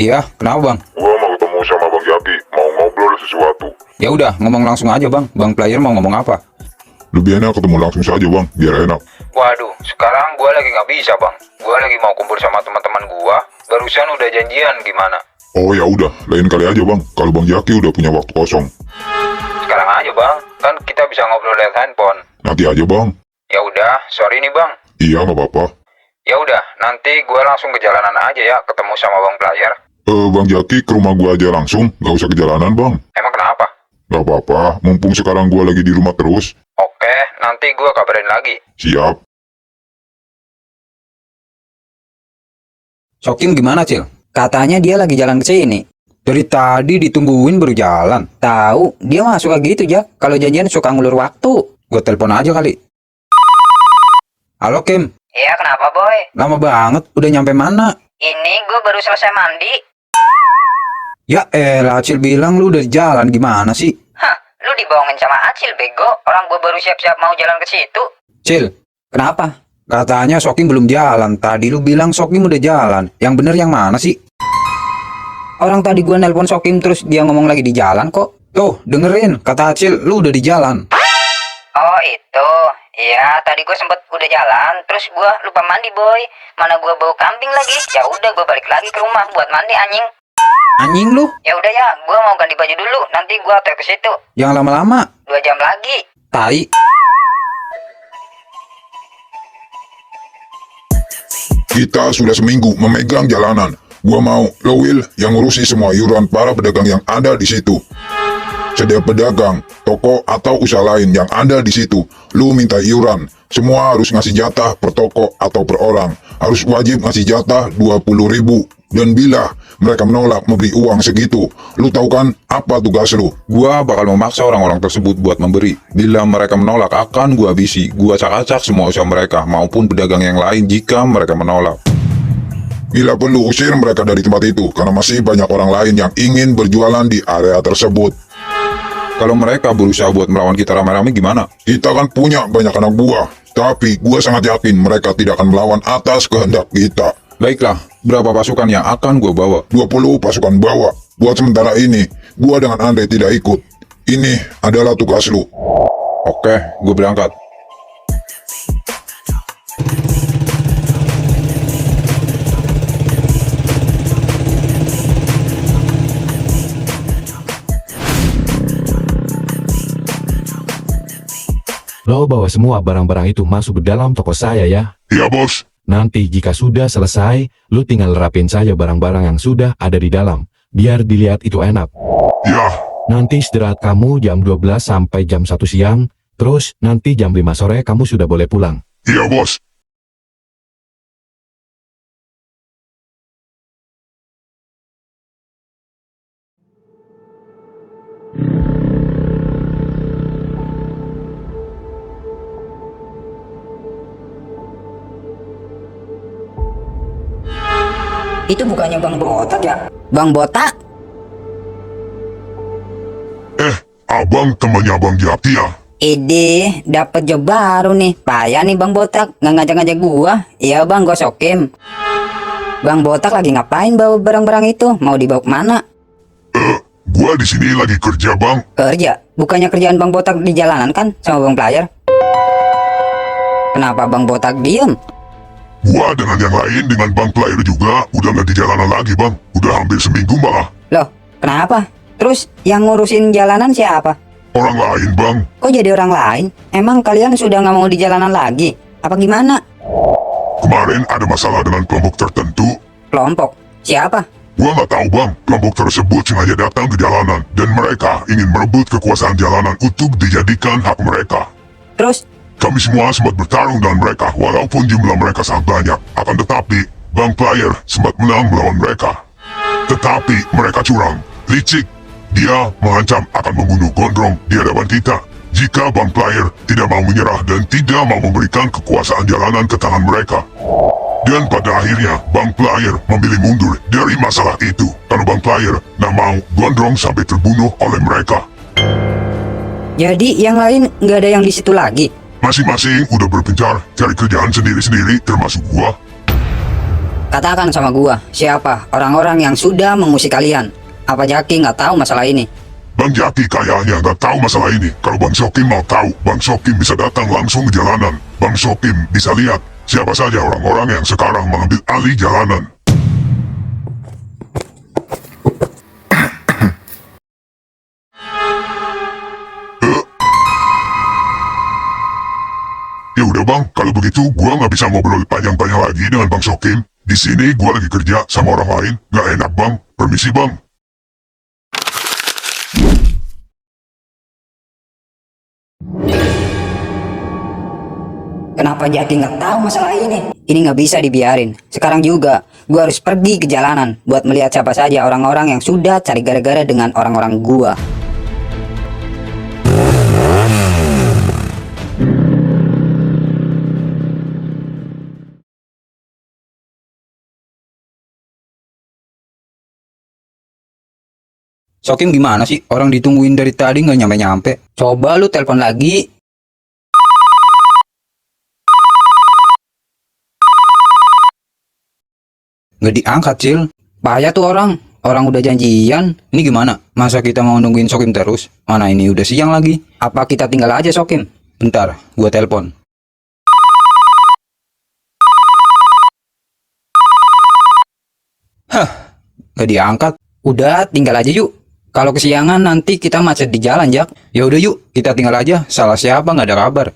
Iya, kenapa bang? Gua mau ketemu sama Bang Jaki, mau ngobrol sesuatu. Ya udah, ngomong langsung aja bang. Bang player mau ngomong apa? Lebih enak ketemu langsung saja Bang, biar enak. Waduh, sekarang gua lagi nggak bisa bang. Gua lagi mau kumpul sama teman-teman gua. Barusan udah janjian gimana? Oh ya udah, lain kali aja Bang, kalau Bang Jaki udah punya waktu kosong. Sekarang aja bang. Kan kita bisa ngobrol lewat handphone. Nanti aja Bang. Ya udah, sorry nih bang. Iya nggak apa-apa. Ya udah, nanti gua langsung ke jalanan aja ya, ketemu sama bang player. Bang Jaki ke rumah gua aja langsung, nggak usah ke jalanan Bang. Emang kenapa? Nggak apa-apa, mumpung sekarang gua lagi di rumah terus. Oke, nanti gua kabarin lagi. Siap. Sokim gimana, Cil? Katanya dia lagi jalan ke sini. Dari tadi ditungguin baru jalan. Tahu, dia mah suka gitu, Jak. Kalau janjian suka ngulur waktu. Gue telepon aja kali. Halo, Kim. Iya, kenapa, Boy? Lama banget, udah nyampe mana? Ini gue baru selesai mandi. Ya elah, Cil bilang lu udah jalan, gimana sih? Hah, lu dibohongin sama Acil, bego. Orang gue baru siap-siap mau jalan ke situ. Cil, kenapa? Katanya Sokim belum jalan. Tadi lu bilang Sokim udah jalan. Yang bener yang mana sih? Orang tadi gua nelpon Sokim terus dia ngomong lagi di jalan kok. Tuh, dengerin. Kata Acil, lu udah di jalan. Oh, itu. Iya, tadi gue sempet udah jalan, terus gue lupa mandi, Boy. Mana gue bau kambing lagi. Ya udah, gue balik lagi ke rumah buat mandi, anjing. Anjing lu? Ya udah ya, gue mau ganti baju dulu. Nanti gue antar ke situ. Yang lama-lama. 2 jam lagi. Tai. Kita sudah seminggu memegang jalanan. Gua mau lo Will yang ngurusi semua iuran para pedagang yang ada di situ. Setiap pedagang, toko atau usaha lain yang ada di situ, lu minta iuran. Semua harus ngasih jatah per toko atau per orang. Harus wajib ngasih jatah 20.000. Dan bila mereka menolak memberi uang segitu, lu tahu kan apa tugas lu? Gua bakal memaksa orang-orang tersebut buat memberi. Bila mereka menolak akan gua habisi. Gua acak-acak semua usaha mereka maupun pedagang yang lain jika mereka menolak. Bila perlu usir mereka dari tempat itu karena masih banyak orang lain yang ingin berjualan di area tersebut. Kalau mereka berusaha buat melawan kita rame-rame gimana? Kita kan punya banyak anak buah, tapi gua sangat yakin mereka tidak akan melawan atas kehendak kita. Baiklah, berapa pasukan yang akan gua bawa? 20 pasukan bawa. Buat sementara ini, gua dengan Andre tidak ikut. Ini adalah tugas lu. Oke, gua berangkat. Lo bawa semua barang-barang itu masuk ke dalam toko saya ya. Iya bos. Nanti jika sudah selesai, lu tinggal rapin saja barang-barang yang sudah ada di dalam. Biar dilihat itu enak. Ya. Nanti istirahat kamu jam 12 sampai jam 1 siang. Terus nanti jam 5 sore kamu sudah boleh pulang. Iya bos. Itu bukannya Bang Botak ya? Bang Botak? Abang temannya Bang Jaki ya? Ide, dapet job baru nih. Payah nih Bang Botak, nggak ngajak-ngajak gua. Iya Bang, gua Sokim. Bang Botak lagi ngapain bawa barang-barang itu? Mau dibawa kemana? Gua di sini lagi kerja bang. Kerja? Bukannya kerjaan Bang Botak di jalanan kan sama Bang Player? Kenapa Bang Botak diem? Gua dengan yang lain dengan Bang Player juga udah nggak di jalanan lagi bang. Udah hampir seminggu malah. Loh, kenapa? Terus yang ngurusin jalanan siapa? Orang lain bang. Kok jadi orang lain? Emang kalian sudah nggak mau di jalanan lagi? Apa gimana? Kemarin ada masalah dengan kelompok tertentu. Kelompok? Siapa? Gua nggak tahu bang. Kelompok tersebut sengaja datang ke jalanan dan mereka ingin merebut kekuasaan jalanan untuk dijadikan hak mereka. Terus? Kami semua sempat bertarung dengan mereka walaupun jumlah mereka sangat banyak. Akan tetapi, Bang Player sempat menang melawan mereka. Tetapi mereka curang, licik. Dia mengancam akan membunuh Gondrong di hadapan kita jika Bang Player tidak mau menyerah dan tidak mau memberikan kekuasaan jalanan ke tangan mereka. Dan pada akhirnya, Bang Player memilih mundur dari masalah itu karena Bang Player tidak mau Gondrong sampai terbunuh oleh mereka. Jadi yang lain nggak ada yang di situ lagi? Masing-masing udah berpencar cari kerjaan sendiri-sendiri termasuk gua. Katakan sama gua, siapa orang-orang yang sudah mengusik kalian? Apa Jaki nggak tahu masalah ini? Bang Jaki kayaknya nggak tahu masalah ini. Kalau Bang Sokim mau tahu, Bang Sokim bisa datang langsung ke jalanan. Bang Sokim bisa lihat siapa saja orang-orang yang sekarang mengambil alih jalanan. Ya udah bang, kalau begitu gua nggak bisa ngobrol panjang-panjang lagi dengan Bang Sokim. Di sini gua lagi kerja sama orang lain, nggak enak bang. Permisi bang. Kenapa Jaki nggak tahu masalah ini? Ini nggak bisa dibiarin. Sekarang juga, gua harus pergi ke jalanan buat melihat siapa saja orang-orang yang sudah cari gara-gara dengan orang-orang gua. Sokim gimana sih? Orang ditungguin dari tadi nggak nyampe-nyampe. Coba lu telepon lagi. Nggak diangkat, Cil. Bahaya tuh orang. Orang udah janjian. Ini gimana? Masa kita mau nungguin Sokim terus? Mana ini udah siang lagi. Apa kita tinggal aja Sokim? Bentar, gua telepon. Hah, nggak diangkat. Udah, tinggal aja yuk. Kalau kesiangan nanti kita macet di jalan, Jak. Ya udah yuk, kita tinggal aja. Salah siapa nggak ada kabar.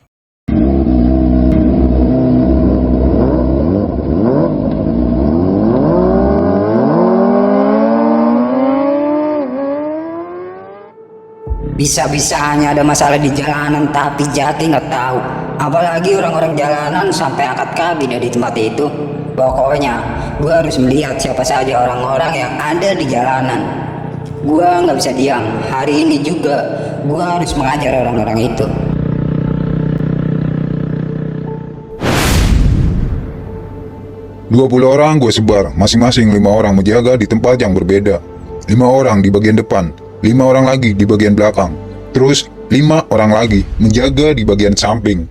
Bisa-bisanya ada masalah di jalanan tapi Jaki nggak tahu. Apalagi orang-orang jalanan sampai angkat kabin ya di tempat itu. Pokoknya gua harus melihat siapa saja orang-orang yang ada di jalanan. Gua nggak bisa diam. Hari ini juga gua harus mengajar orang-orang itu. $20 orang gue sebar, masing-masing 5 orang menjaga di tempat yang berbeda. 5 orang di bagian depan, 5 orang lagi di bagian belakang. Terus 5 orang lagi menjaga di bagian samping.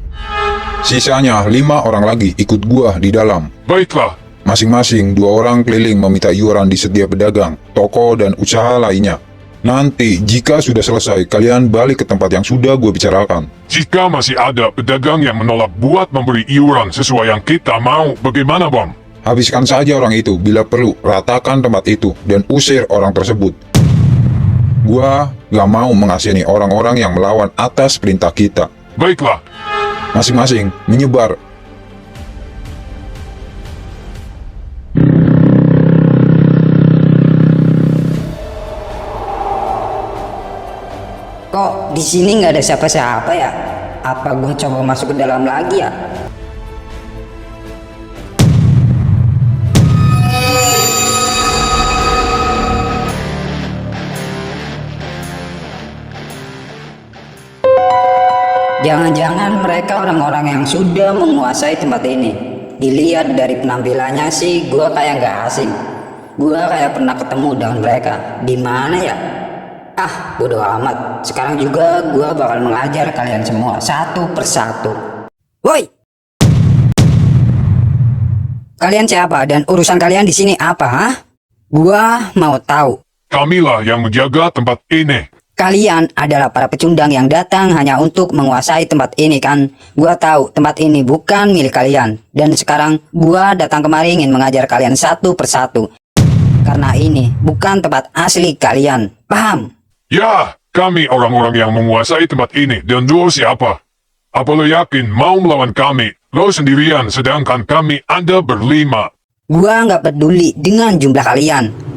Sisanya 5 orang lagi ikut gua di dalam. Baiklah, Masing-masing 2 orang keliling meminta iuran di setiap pedagang, toko, dan usaha lainnya. Nanti jika sudah selesai, kalian balik ke tempat yang sudah gue bicarakan. jika masih ada pedagang yang menolak buat memberi iuran sesuai yang kita mau, bagaimana bang? Habiskan saja orang itu, bila perlu, ratakan tempat itu, dan usir orang tersebut. Gua gak mau mengasihani orang-orang yang melawan atas perintah kita. Baiklah, Masing-masing menyebar. Kok di sini nggak ada siapa-siapa ya? Apa gue coba masuk ke dalam lagi ya? Jangan-jangan mereka orang-orang yang sudah menguasai tempat ini. Dilihat dari penampilannya sih, gue kayak nggak asing. Gue kayak pernah ketemu dengan mereka. Di mana ya? Ah, bodo amat. Sekarang juga gue bakal mengajar kalian semua satu persatu. Woi! Kalian siapa dan urusan kalian di sini apa, hah? Gua mau tahu. kamilah yang menjaga tempat ini. Kalian adalah para pecundang yang datang hanya untuk menguasai tempat ini kan? Gua tahu tempat ini bukan milik kalian. Dan sekarang gua datang kemari ingin mengajar kalian satu persatu. Karena ini bukan tempat asli kalian. Paham? Ya, kami orang-orang yang menguasai tempat ini, dan lo siapa? Apa lo yakin mau melawan kami? Lo sendirian, sedangkan kami ada berlima. Gua nggak peduli dengan jumlah kalian.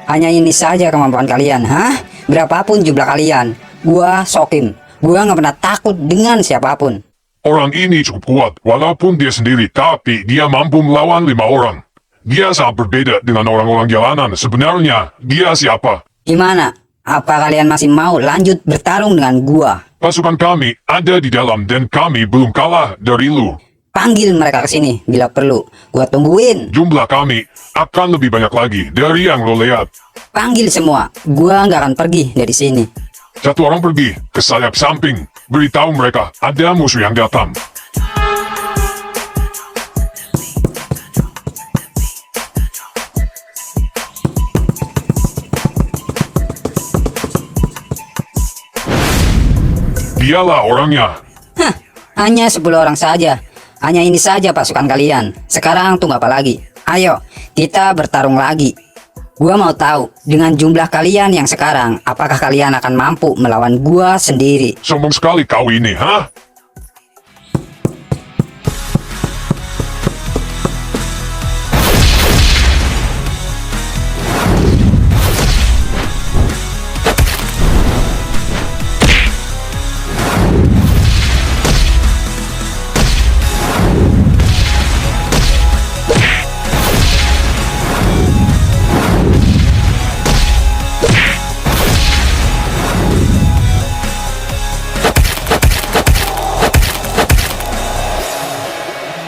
Hanya ini saja kemampuan kalian, hah? Berapapun jumlah kalian, gua Sokim. Gua nggak pernah takut dengan siapapun. Orang ini cukup kuat, walaupun dia sendiri, tapi dia mampu melawan 5 orang. Dia sangat berbeda dengan orang-orang jalanan. Sebenarnya, dia siapa? Gimana? Apa kalian masih mau lanjut bertarung dengan gua? Pasukan kami ada di dalam dan kami belum kalah dari lu. Panggil mereka ke sini bila perlu. Gua tungguin. Jumlah kami akan lebih banyak lagi dari yang lo lihat. Panggil semua. Gua nggak akan pergi dari sini. Satu orang pergi ke sayap samping. Beritahu mereka ada musuh yang datang. Dialah orangnya. Hah, hanya 10 orang saja. Hanya ini saja pasukan kalian. Sekarang tunggu apa lagi? Ayo, kita bertarung lagi. Gua mau tahu, dengan jumlah kalian yang sekarang, apakah kalian akan mampu melawan gua sendiri? Sombong sekali kau ini, hah?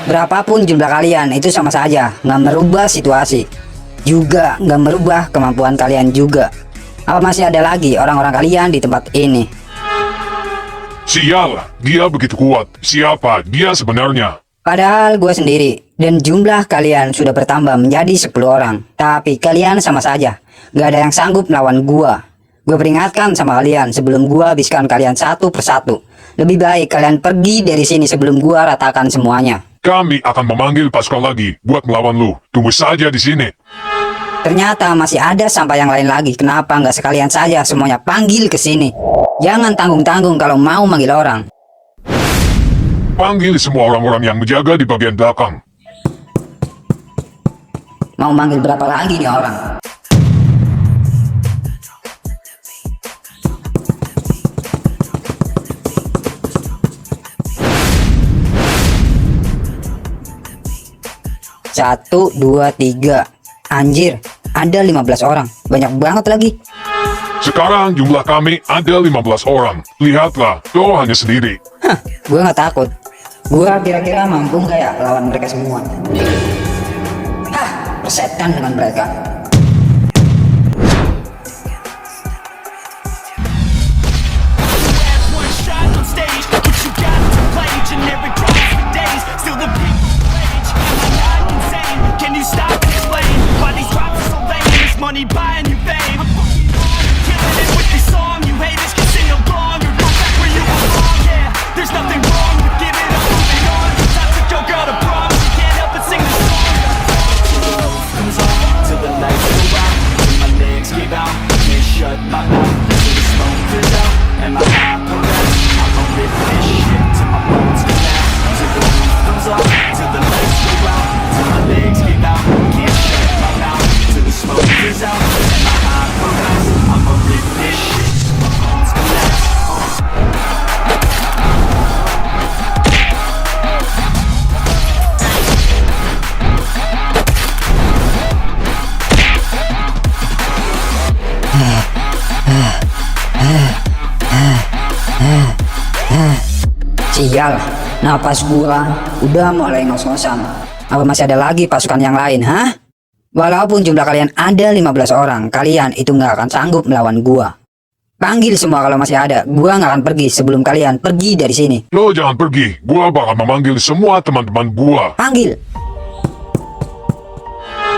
Berapapun jumlah kalian, itu sama saja. Nggak merubah situasi. Juga nggak merubah kemampuan kalian juga. Apa masih ada lagi orang-orang kalian di tempat ini? Sial, dia begitu kuat. Siapa dia sebenarnya? Padahal gue sendiri. Dan jumlah kalian sudah bertambah menjadi 10 orang. Tapi kalian sama saja. Nggak ada yang sanggup melawan gue. Gue peringatkan sama kalian sebelum gue habiskan kalian satu persatu. Lebih baik kalian pergi dari sini sebelum gue ratakan semuanya. Kami akan memanggil pasukan lagi buat melawan lu. Tunggu saja di sini. Ternyata masih ada sampai yang lain lagi. Kenapa nggak sekalian saja semuanya panggil ke sini? Jangan tanggung-tanggung kalau mau manggil orang. Panggil semua orang-orang yang menjaga di bagian belakang. Mau manggil berapa lagi nih orang? Satu, dua, tiga. Anjir, ada 15 orang. Banyak banget lagi. Sekarang jumlah kami ada 15 orang. Lihatlah, lo hanya sendiri. Hah, gue nggak takut. Gue kira-kira mampu nggak ya lawan mereka semua? Hah, persetan dengan mereka. One shot on stage, but you got to play generic drops for days. Still the beat rage. Am I not insane? Can you stop and explain why these drops are so lame? This money buying you fame. I'm fucking on, killing it with this song. You haters can sing along or go back where you belong. Yeah, there's nothing wrong with giving up, moving on. I took your girl to prom, she can't help but sing the song. Comes on till the lights go out, till my legs give out. Can't shut my mouth till the smoke clears out. And my heart harass, I'ma rip this shit till my bones collapse. Till the roof comes off, till the lights go out, till my legs give out. Can't shut my mouth till the smoke clears out. And my heart harass, I'ma rip this shit till my bones collapse. Sial, napas gua udah mulai ngos-ngosan. Apa masih ada lagi pasukan yang lain, hah? Walaupun jumlah kalian ada 15 orang, kalian itu nggak akan sanggup melawan gua. Panggil semua kalau masih ada. Gua nggak akan pergi sebelum kalian pergi dari sini. Lo jangan pergi. Gua bakal memanggil semua teman-teman gua. Panggil.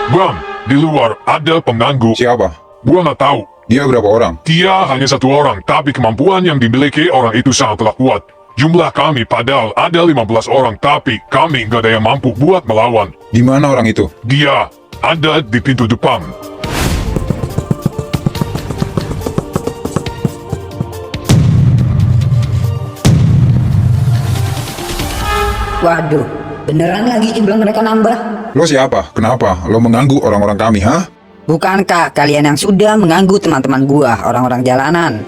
Bang, di luar ada pengganggu. Siapa? Gua nggak tahu. Dia berapa orang? Dia hanya 1 orang, tapi kemampuan yang dimiliki orang itu sangatlah kuat. Jumlah kami padahal ada 15 orang, tapi kami nggak ada yang mampu buat melawan. Di mana orang itu? Dia ada di pintu depan. Waduh, beneran lagi jumlah mereka nambah. Lo siapa? Kenapa? Lo mengganggu orang-orang kami, hah? Bukankah kalian yang sudah mengganggu teman-teman gua, orang-orang jalanan?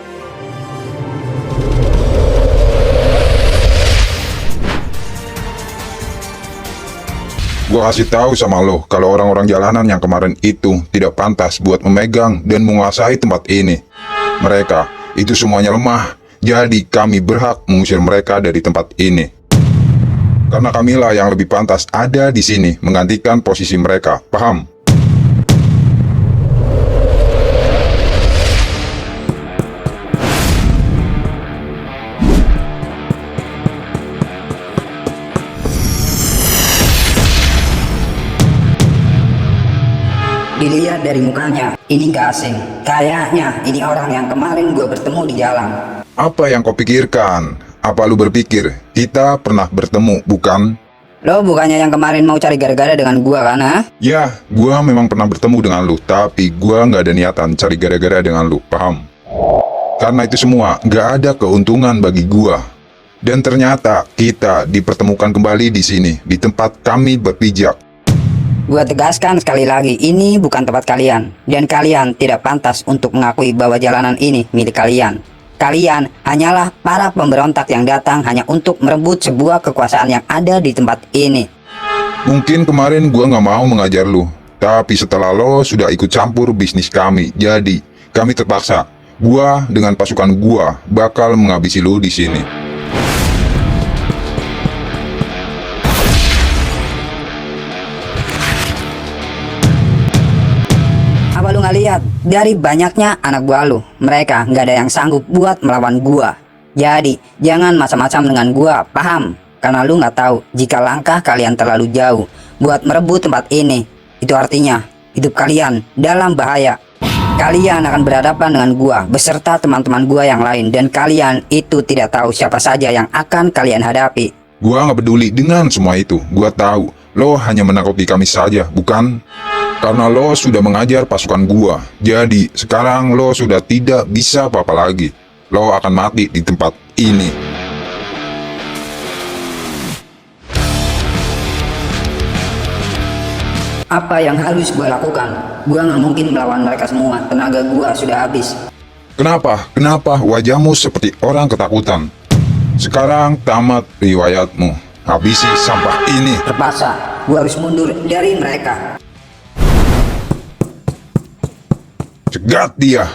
Gua kasih tahu sama lo kalau orang-orang jalanan yang kemarin itu tidak pantas buat memegang dan menguasai tempat ini. Mereka itu semuanya lemah, jadi kami berhak mengusir mereka dari tempat ini. Karena kamilah yang lebih pantas ada di sini menggantikan posisi mereka, paham? Dilihat dari mukanya, ini gak asing. Kayaknya ini orang yang kemarin gua bertemu di jalan. Apa yang kau pikirkan? Apa lu berpikir kita pernah bertemu, bukan? Lo bukannya yang kemarin mau cari gara-gara dengan gua kan, ha? Ya, gua memang pernah bertemu dengan lu, tapi gua nggak ada niatan cari gara-gara dengan lu, paham? Karena itu semua nggak ada keuntungan bagi gua. Dan ternyata kita dipertemukan kembali di sini, di tempat kami berpijak. Gua tegaskan sekali lagi, ini bukan tempat kalian. Dan kalian tidak pantas untuk mengakui bahwa jalanan ini milik kalian. Kalian hanyalah para pemberontak yang datang hanya untuk merebut sebuah kekuasaan yang ada di tempat ini. Mungkin kemarin gua nggak mau mengajar lu, tapi setelah lo sudah ikut campur bisnis kami, jadi kami terpaksa. Gua dengan pasukan gua bakal menghabisi lu di sini. Apa lu nggak lihat? Dari banyaknya anak buah lu, mereka nggak ada yang sanggup buat melawan gua. Jadi jangan macam-macam dengan gua, paham? Karena lu nggak tahu jika langkah kalian terlalu jauh buat merebut tempat ini, itu artinya hidup kalian dalam bahaya. Kalian akan berhadapan dengan gua beserta teman-teman gua yang lain, dan kalian itu tidak tahu siapa saja yang akan kalian hadapi. Gua nggak peduli dengan semua itu. Gua tahu lo hanya menakuti kami saja, bukan? Karena lo sudah mengajar pasukan gua, jadi sekarang lo sudah tidak bisa apa-apa lagi. Lo akan mati di tempat ini. Apa yang harus gua lakukan? Gua nggak mungkin melawan mereka semua. Tenaga gua sudah habis. Kenapa? Kenapa wajahmu seperti orang ketakutan? Sekarang tamat riwayatmu. Habisi sampah ini. Terpaksa, gua harus mundur dari mereka. Cegat dia.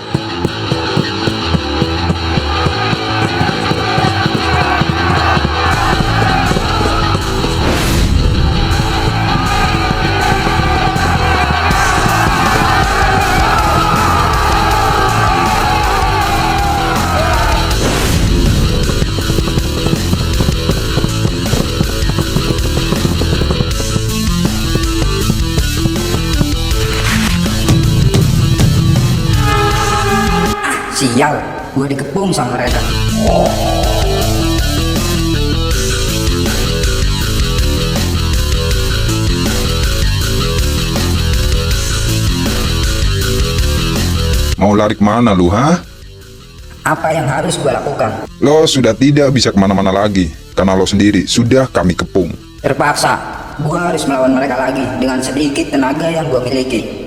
Sial, gua dikepung sama mereka. Mau lari kemana lu, ha? Apa yang harus gua lakukan? Lo sudah tidak bisa kemana-mana lagi, karena lo sendiri sudah kami kepung. Terpaksa, gua harus melawan mereka lagi dengan sedikit tenaga yang gua miliki.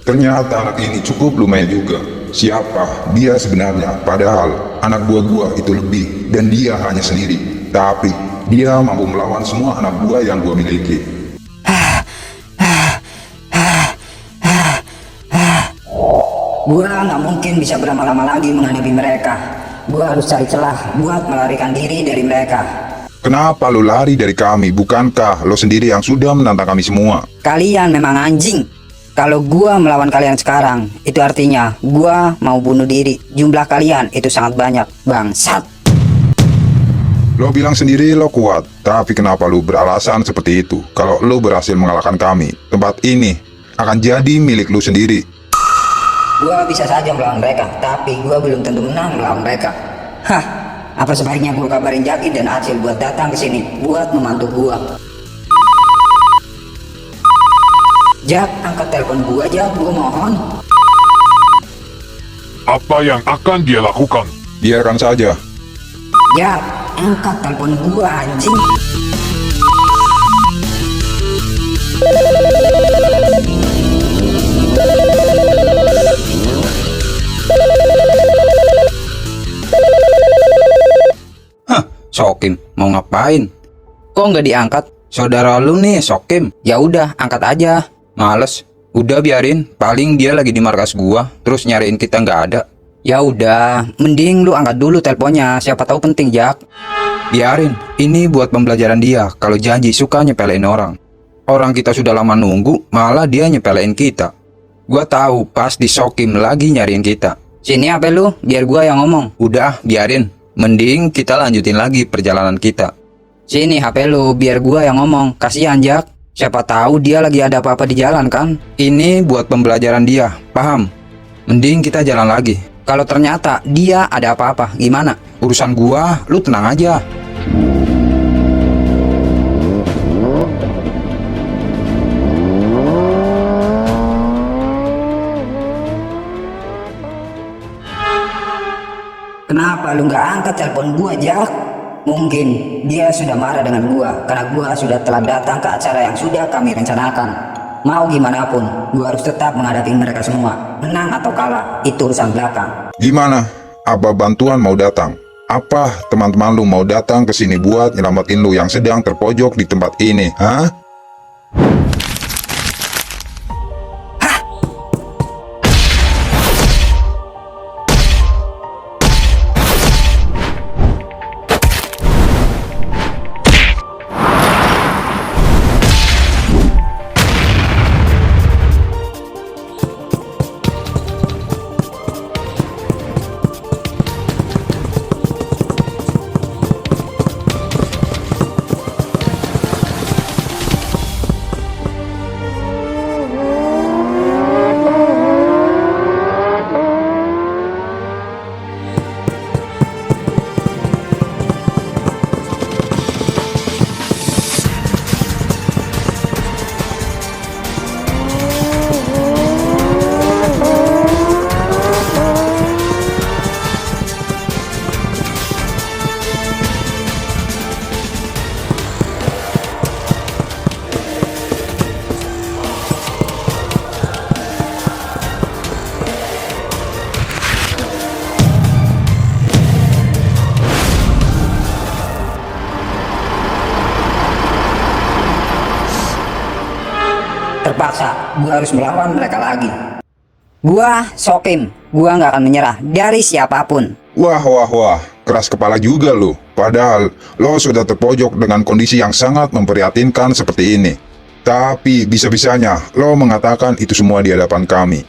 Ternyata anak ini cukup lumayan juga. Siapa dia sebenarnya? Padahal anak buah gua itu lebih, dan dia hanya sendiri. Tapi dia mampu melawan semua anak buah yang gua miliki. Gua nggak mungkin bisa berlama-lama lagi menghadapi mereka. Gua harus cari celah buat melarikan diri dari mereka. Kenapa lo lari dari kami? Bukankah lo sendiri yang sudah menantang kami semua? Kalian memang anjing. Kalau gua melawan kalian sekarang, itu artinya gua mau bunuh diri. Jumlah kalian itu sangat banyak, bangsat. Lo bilang sendiri lo kuat, tapi kenapa lo beralasan seperti itu? Kalau lo berhasil mengalahkan kami, tempat ini akan jadi milik lo sendiri. Gua bisa saja melawan mereka, tapi gua belum tentu menang melawan mereka. Hah, apa sebaiknya gua kabarin Jaki dan Acil buat datang ke sini buat membantu gua? Jak, angkat telepon gua, Jak, gua mohon. Apa yang akan dia lakukan? Biarkan saja. Jak, angkat telepon gua, anjing. Sokim, mau ngapain? Kok nggak diangkat? Saudara lu nih, Sokim. Ya udah, angkat aja. Males. Udah biarin, paling dia lagi di markas gua, terus nyariin kita nggak ada. Ya udah, mending lu angkat dulu teleponnya, siapa tahu penting, Jak. Biarin, ini buat pembelajaran dia. Kalau janji suka nyepelein orang. Orang kita sudah lama nunggu, malah dia nyepelein kita. Gua tahu pas di Sokim lagi nyariin kita. Sini HP lu, biar gua yang ngomong. Udah, biarin. Mending kita lanjutin lagi perjalanan kita. Sini HP lu, biar gua yang ngomong. Kasihan, Jak. Siapa tahu dia lagi ada apa-apa di jalan kan? Ini buat pembelajaran dia, paham? Mending kita jalan lagi. Kalau ternyata dia ada apa-apa, gimana? Urusan gua, lu tenang aja. Kenapa lu nggak angkat telepon gua, Jak? Mungkin dia sudah marah dengan gua karena gua sudah telah datang ke acara yang sudah kami rencanakan. Mau gimana pun, gua harus tetap menghadapi mereka semua. Menang atau kalah, itu urusan belakang. Gimana? Apa bantuan mau datang? Apa teman-teman lu mau datang ke sini buat nyelamatin lu yang sedang terpojok di tempat ini, hah? Terpaksa, gua harus melawan mereka lagi. Gua Sokim, gua nggak akan menyerah dari siapapun. Wah, keras kepala juga lu. Padahal lo sudah terpojok dengan kondisi yang sangat memprihatinkan seperti ini. Tapi bisa-bisanya lo mengatakan itu semua di hadapan kami.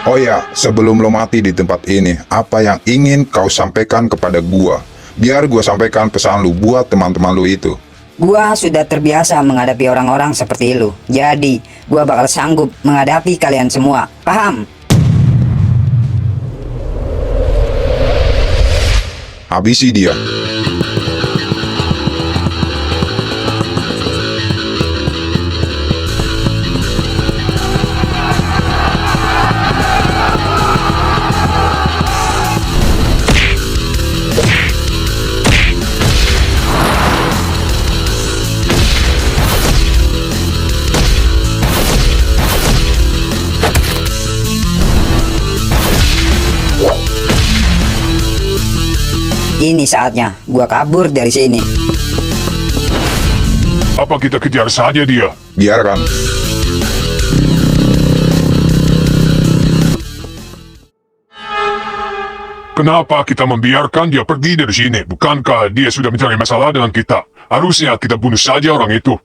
Oh ya, sebelum lo mati di tempat ini, apa yang ingin kau sampaikan kepada gua? Biar gua sampaikan pesan lu buat teman-teman lu itu. Gua sudah terbiasa menghadapi orang-orang seperti lu. Jadi, gua bakal sanggup menghadapi kalian semua. Paham? Habisi dia. Ini saatnya gua kabur dari sini. Apa kita kejar saja dia? Biarkan. Kenapa kita membiarkan dia pergi dari sini? Bukankah dia sudah mencari masalah dengan kita? Harusnya kita bunuh saja orang itu.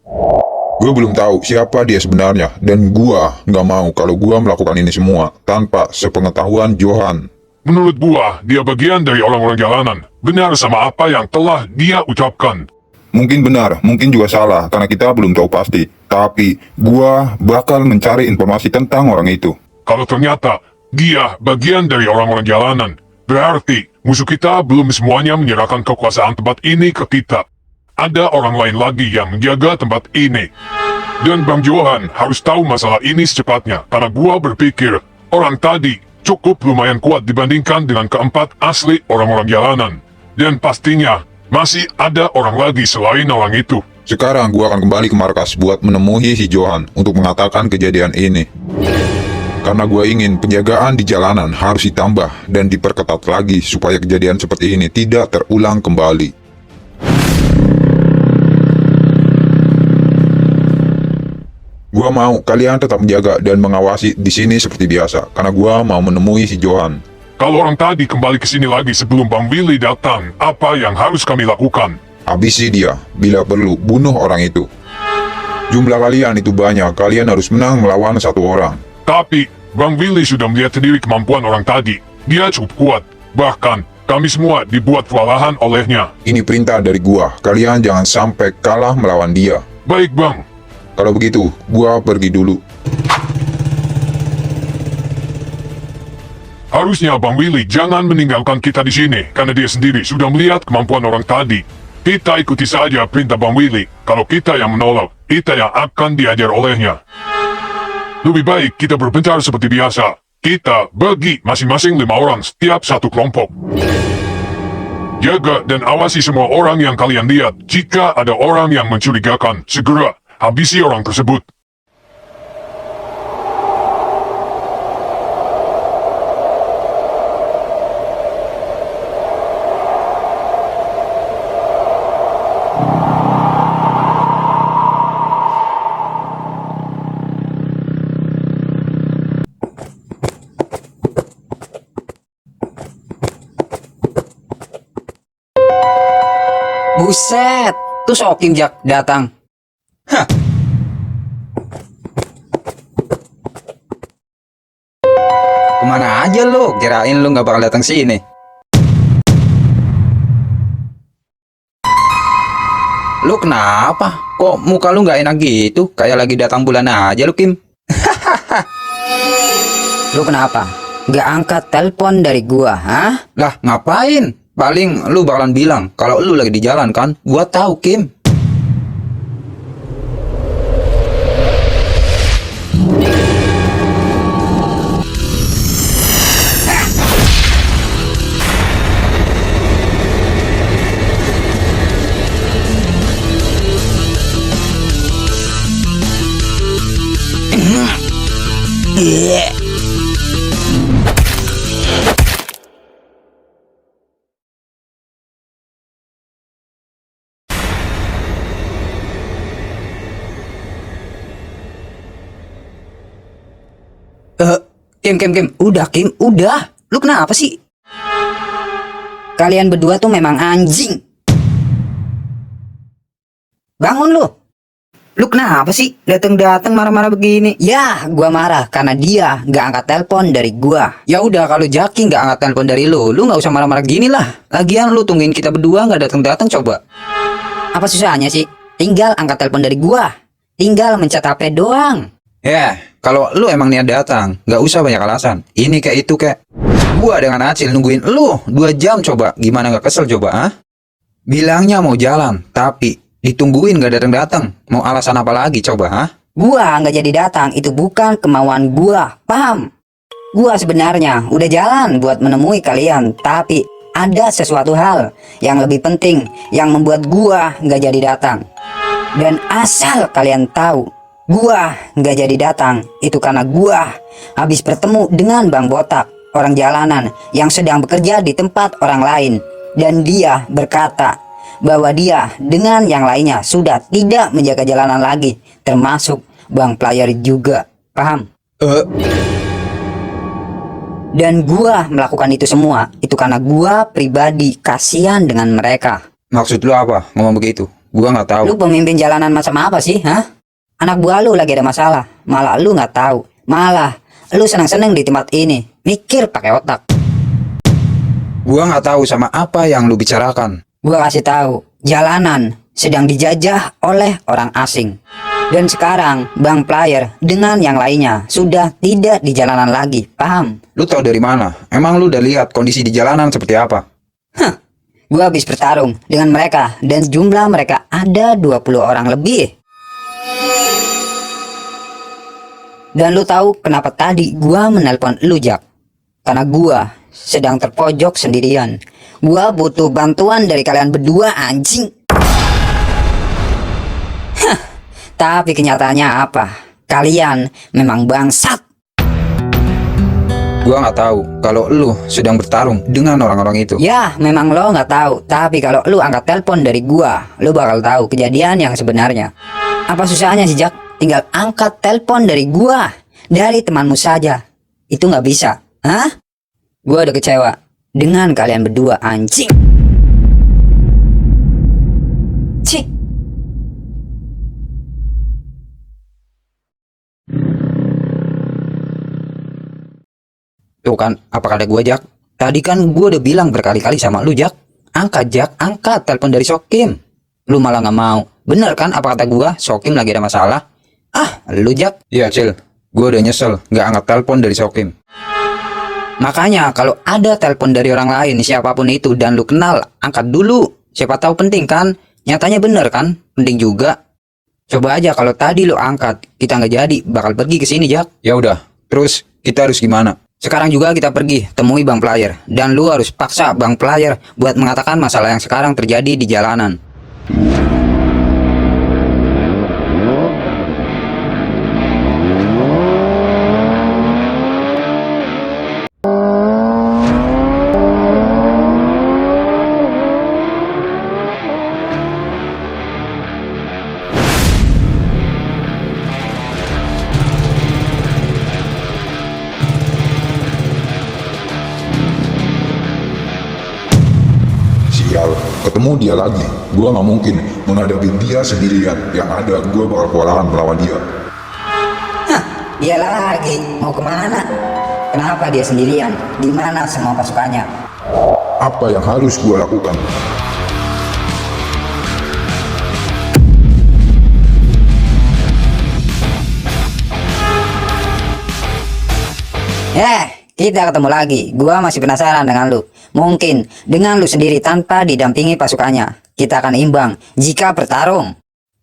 Gue belum tahu siapa dia sebenarnya, dan gua nggak mau kalau gua melakukan ini semua tanpa sepengetahuan Johan. Menurut gua, dia bagian dari orang-orang jalanan. benar sama apa yang telah dia ucapkan. Mungkin benar, mungkin juga salah, karena kita belum tahu pasti. Tapi, gua bakal mencari informasi tentang orang itu. Kalau ternyata dia bagian dari orang-orang jalanan, berarti musuh kita belum semuanya menyerahkan kekuasaan tempat ini ke kita. Ada orang lain lagi yang menjaga tempat ini. Dan Bang Johan harus tahu masalah ini secepatnya, karena gua berpikir orang tadi cukup lumayan kuat dibandingkan dengan keempat asli orang-orang jalanan. Dan pastinya masih ada orang lagi selain orang itu. Sekarang gua akan kembali ke markas buat menemui si Johan untuk mengatakan kejadian ini. Karena gua ingin penjagaan di jalanan harus ditambah dan diperketat lagi supaya kejadian seperti ini tidak terulang kembali. Gua mau kalian tetap menjaga dan mengawasi di sini seperti biasa, karena gua mau menemui si Johan. Kalau orang tadi kembali ke sini lagi sebelum Bang Willy datang, apa yang harus kami lakukan? Habisi dia, bila perlu, bunuh orang itu. Jumlah kalian itu banyak, kalian harus menang melawan satu orang. Tapi, Bang Willy sudah melihat sendiri kemampuan orang tadi. Dia cukup kuat. Bahkan, kami semua dibuat kewalahan olehnya. Ini perintah dari gua, kalian jangan sampai kalah melawan dia. Baik, Bang. Kalau begitu, gua pergi dulu. Harusnya Bang Willy jangan meninggalkan kita di sini, karena dia sendiri sudah melihat kemampuan orang tadi. Kita ikuti saja perintah Bang Willy. Kalau kita yang menolak, kita yang akan diajar olehnya. Lebih baik kita berpencar seperti biasa. Kita bagi masing-masing 5 orang setiap satu kelompok. Jaga dan awasi semua orang yang kalian lihat. Jika ada orang yang mencurigakan, segera habisi orang tersebut. Buset, tuh Sokim Jak datang. Kemana aja lu? Kirain lu nggak bakal datang sini. Lu kenapa? Kok muka lu nggak enak gitu? Kayak lagi datang bulan aja lu, Kim. Lu kenapa? Gak angkat telepon dari gua, hah? Lah, ngapain? Paling lu bakalan bilang kalau lu lagi di jalan kan? Gua tahu, Kim. Kim, udah Kim, udah. Lu kenapa sih? Kalian berdua tuh memang anjing. Bangun lu. Lu kenapa sih? Datang-datang marah-marah begini. Ya, gua marah karena dia nggak angkat telepon dari gua. Ya udah, kalau Jaki nggak angkat telepon dari lu nggak usah marah-marah gini lah. Lagian lu tungguin kita berdua nggak datang-datang coba. Apa susahnya sih? Tinggal angkat telepon dari gua. Tinggal mencet HP doang. Ya, kalau lu emang niat datang, nggak usah banyak alasan. Ini kayak itu kayak. Gua dengan Acil nungguin lu 2 jam coba. Gimana nggak kesel coba, ah? Bilangnya mau jalan, tapi ditungguin nggak datang-datang. Mau alasan apa lagi coba, ah? Gua nggak jadi datang itu bukan kemauan gua, paham? Gua sebenarnya udah jalan buat menemui kalian, tapi ada sesuatu hal yang lebih penting yang membuat gua nggak jadi datang. Dan asal kalian tahu, gua nggak jadi datang itu karena gua habis bertemu dengan Bang Botak, orang jalanan yang sedang bekerja di tempat orang lain, dan dia berkata bahwa dia dengan yang lainnya sudah tidak menjaga jalanan lagi, termasuk Bang Player juga, paham? Dan gua melakukan itu semua itu karena gua pribadi kasihan dengan mereka. Maksud lu apa ngomong begitu? Gua nggak tahu. Lu pemimpin jalanan macam apa sih, hah? Anak buah lu lagi ada masalah, malah lu nggak tahu. Malah lu senang-senang di tempat ini, mikir pakai otak. Gua nggak tahu sama apa yang lu bicarakan. Gua kasih tahu, jalanan sedang dijajah oleh orang asing. Dan sekarang Bang Player dengan yang lainnya sudah tidak di jalanan lagi, paham? Lu tahu dari mana? Emang lu udah lihat kondisi di jalanan seperti apa? Gua habis bertarung dengan mereka dan jumlah mereka ada 20 orang lebih. Dan lu tahu kenapa tadi gua menelpon lu, Jak? Karena gua sedang terpojok sendirian. Gua butuh bantuan dari kalian berdua, anjing. Tapi kenyataannya apa? Kalian memang bangsat. Gua nggak tahu kalau lu sedang bertarung dengan orang-orang itu. Ya, memang lo nggak tahu. Tapi kalau lu angkat telepon dari gua, lu bakal tahu kejadian yang sebenarnya. Apa susahnya sih, Jak? Tinggal angkat telepon dari gua, dari temanmu saja. Itu nggak bisa, hah? Gua udah kecewa dengan kalian berdua, anjing. Cih. Tuh kan, apa kata gua, Jak? Tadi kan gua udah bilang berkali-kali sama lu, Jak. Angkat, Jak, angkat telepon dari Sokim. Lu malah nggak mau. Bener kan apa kata gua? Sokim lagi ada masalah. Lu, Jak. Iya, Cil. Gua udah nyesel nggak angkat telepon dari Sokim. Makanya kalau ada telepon dari orang lain, siapapun itu, dan lu kenal, angkat dulu. Siapa tahu penting kan? Nyatanya bener kan? Penting juga. Coba aja kalau tadi lu angkat, kita nggak jadi, bakal pergi ke sini, Jak. Ya udah. Terus kita harus gimana? Sekarang juga kita pergi temui Bang Player, dan lu harus paksa Bang Player buat mengatakan masalah yang sekarang terjadi di jalanan. Sial, ketemu dia lagi. Gua nggak mungkin menghadapi dia sendirian. Yang ada, gua bakal kewalahan melawan dia. Dia lagi mau kemana? Kenapa dia sendirian? Di mana semua pasukannya? Apa yang harus gua lakukan? Kita ketemu lagi. Gua masih penasaran dengan lu. Mungkin dengan lu sendiri tanpa didampingi pasukannya, kita akan imbang jika bertarung.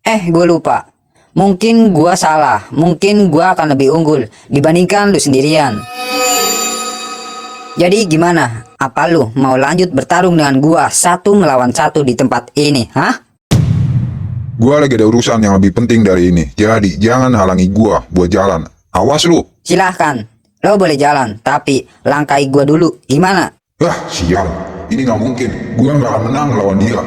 Gue lupa. Mungkin gua salah. Mungkin gua akan lebih unggul dibandingkan lu sendirian. Jadi gimana? Apa lu mau lanjut bertarung dengan gua 1 melawan 1 di tempat ini, hah? Gua lagi ada urusan yang lebih penting dari ini. Jadi jangan halangi gua buat jalan. Awas lu. Silahkan. Lo boleh jalan, tapi langkai gua dulu. Gimana? Sial. Ini nggak mungkin. Gua nggak akan menang lawan dia.